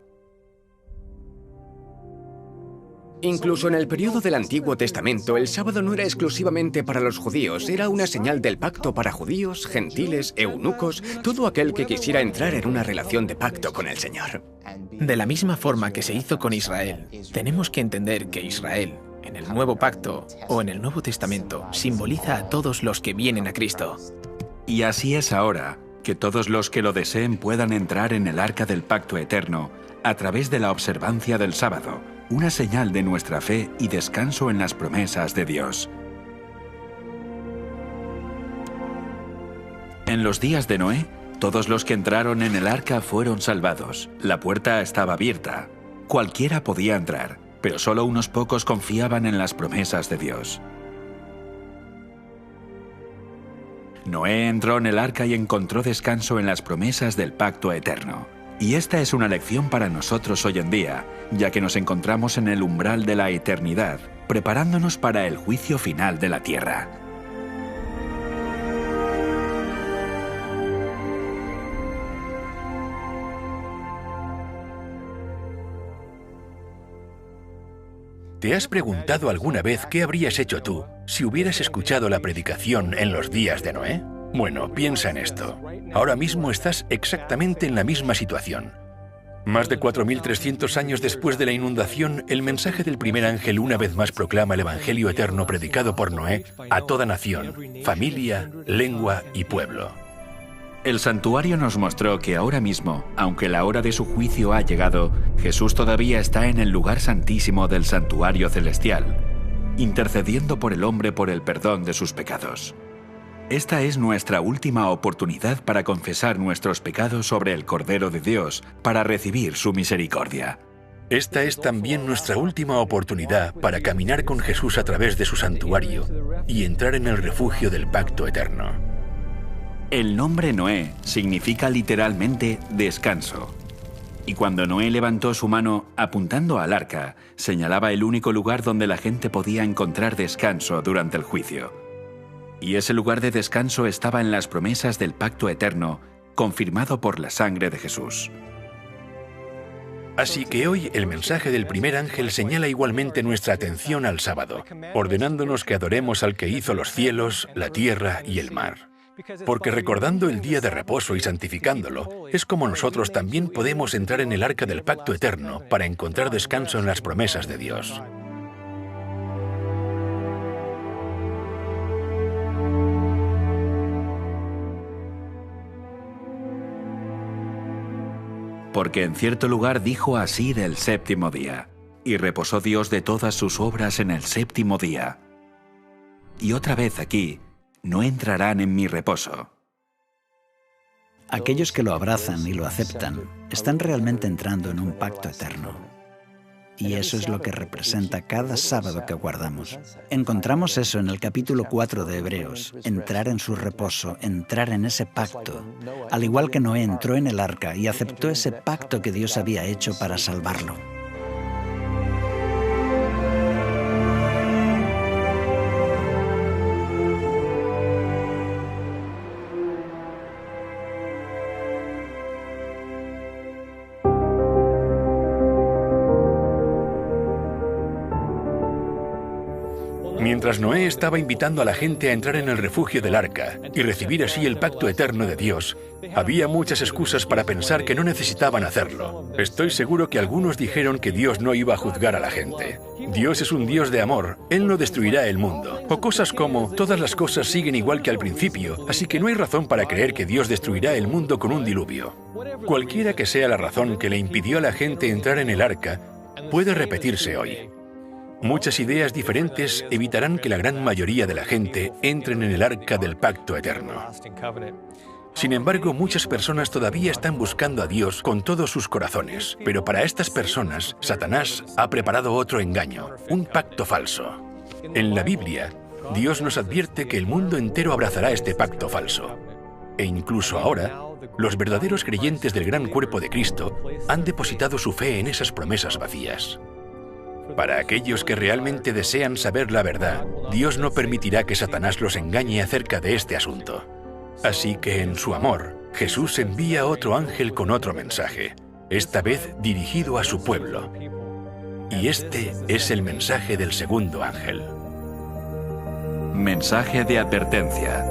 Incluso en el periodo del Antiguo Testamento, el sábado no era exclusivamente para los judíos, era una señal del pacto para judíos, gentiles, eunucos, todo aquel que quisiera entrar en una relación de pacto con el Señor. De la misma forma que se hizo con Israel, tenemos que entender que Israel, en el Nuevo Pacto o en el Nuevo Testamento, simboliza a todos los que vienen a Cristo. Y así es ahora, que todos los que lo deseen puedan entrar en el arca del pacto eterno a través de la observancia del sábado, una señal de nuestra fe y descanso en las promesas de Dios. En los días de Noé, todos los que entraron en el arca fueron salvados. La puerta estaba abierta. Cualquiera podía entrar, pero solo unos pocos confiaban en las promesas de Dios. Noé entró en el arca y encontró descanso en las promesas del pacto eterno. Y esta es una lección para nosotros hoy en día, ya que nos encontramos en el umbral de la eternidad, preparándonos para el juicio final de la tierra. ¿Te has preguntado alguna vez qué habrías hecho tú si hubieras escuchado la predicación en los días de Noé? Bueno, piensa en esto. Ahora mismo estás exactamente en la misma situación. Más de 4.300 años después de la inundación, el mensaje del primer ángel una vez más proclama el Evangelio eterno predicado por Noé a toda nación, familia, lengua y pueblo. El santuario nos mostró que ahora mismo, aunque la hora de su juicio ha llegado, Jesús todavía está en el lugar santísimo del santuario celestial, intercediendo por el hombre por el perdón de sus pecados. Esta es nuestra última oportunidad para confesar nuestros pecados sobre el Cordero de Dios, para recibir su misericordia. Esta es también nuestra última oportunidad para caminar con Jesús a través de su santuario y entrar en el refugio del pacto eterno. El nombre Noé significa literalmente descanso. Y cuando Noé levantó su mano apuntando al arca, señalaba el único lugar donde la gente podía encontrar descanso durante el juicio. Y ese lugar de descanso estaba en las promesas del pacto eterno, confirmado por la sangre de Jesús. Así que hoy el mensaje del primer ángel señala igualmente nuestra atención al sábado, ordenándonos que adoremos al que hizo los cielos, la tierra y el mar. Porque recordando el día de reposo y santificándolo, es como nosotros también podemos entrar en el arca del pacto eterno para encontrar descanso en las promesas de Dios. Porque en cierto lugar dijo así del séptimo día, y reposó Dios de todas sus obras en el séptimo día. Y otra vez aquí, no entrarán en mi reposo. Aquellos que lo abrazan y lo aceptan están realmente entrando en un pacto eterno. Y eso es lo que representa cada sábado que guardamos. Encontramos eso en el capítulo 4 de Hebreos, entrar en su reposo, entrar en ese pacto. Al igual que Noé entró en el arca y aceptó ese pacto que Dios había hecho para salvarlo. Mientras Noé estaba invitando a la gente a entrar en el refugio del arca y recibir así el pacto eterno de Dios, había muchas excusas para pensar que no necesitaban hacerlo. Estoy seguro que algunos dijeron que Dios no iba a juzgar a la gente. Dios es un Dios de amor, Él no destruirá el mundo. O cosas como, todas las cosas siguen igual que al principio, así que no hay razón para creer que Dios destruirá el mundo con un diluvio. Cualquiera que sea la razón que le impidió a la gente entrar en el arca, puede repetirse hoy. Muchas ideas diferentes evitarán que la gran mayoría de la gente entren en el arca del pacto eterno. Sin embargo, muchas personas todavía están buscando a Dios con todos sus corazones. Pero para estas personas, Satanás ha preparado otro engaño, un pacto falso. En la Biblia, Dios nos advierte que el mundo entero abrazará este pacto falso. E incluso ahora, los verdaderos creyentes del gran cuerpo de Cristo han depositado su fe en esas promesas vacías. Para aquellos que realmente desean saber la verdad, Dios no permitirá que Satanás los engañe acerca de este asunto. Así que en su amor, Jesús envía otro ángel con otro mensaje, esta vez dirigido a su pueblo. Y este es el mensaje del segundo ángel. Mensaje de advertencia.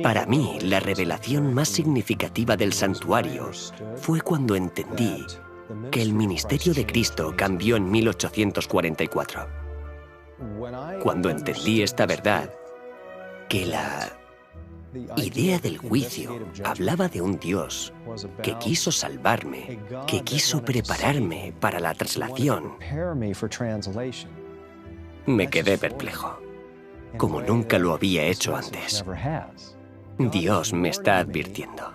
Para mí, la revelación más significativa del santuario fue cuando entendí que el ministerio de Cristo cambió en 1844. Cuando entendí esta verdad, que la idea del juicio hablaba de un Dios que quiso salvarme, que quiso prepararme para la traslación, me quedé perplejo, como nunca lo había hecho antes. Dios me está advirtiendo,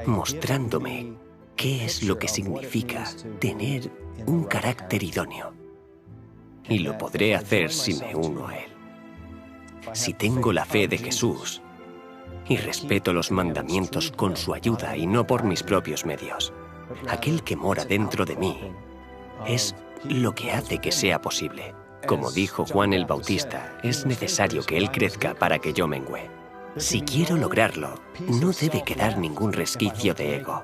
mostrándome qué es lo que significa tener un carácter idóneo. Y lo podré hacer si me uno a Él. Si tengo la fe de Jesús y respeto los mandamientos con su ayuda y no por mis propios medios, aquel que mora dentro de mí es lo que hace que sea posible. Como dijo Juan el Bautista, es necesario que Él crezca para que yo mengüe. Si quiero lograrlo, no debe quedar ningún resquicio de ego.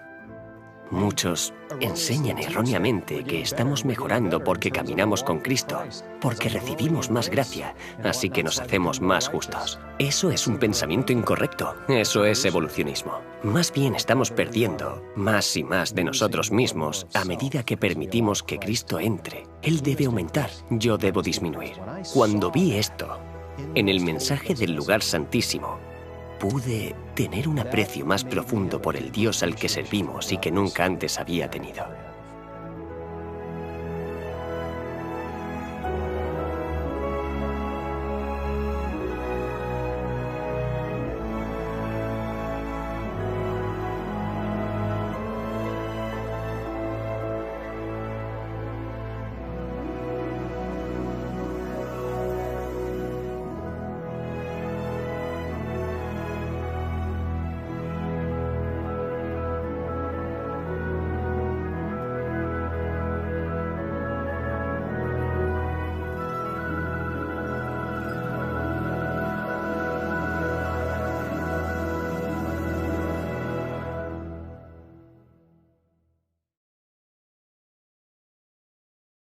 Muchos enseñan erróneamente que estamos mejorando porque caminamos con Cristo, porque recibimos más gracia, así que nos hacemos más justos. Eso es un pensamiento incorrecto, eso es evolucionismo. Más bien estamos perdiendo más y más de nosotros mismos a medida que permitimos que Cristo entre. Él debe aumentar, yo debo disminuir. Cuando vi esto, en el mensaje del lugar santísimo, pude tener un aprecio más profundo por el Dios al que servimos y que nunca antes había tenido.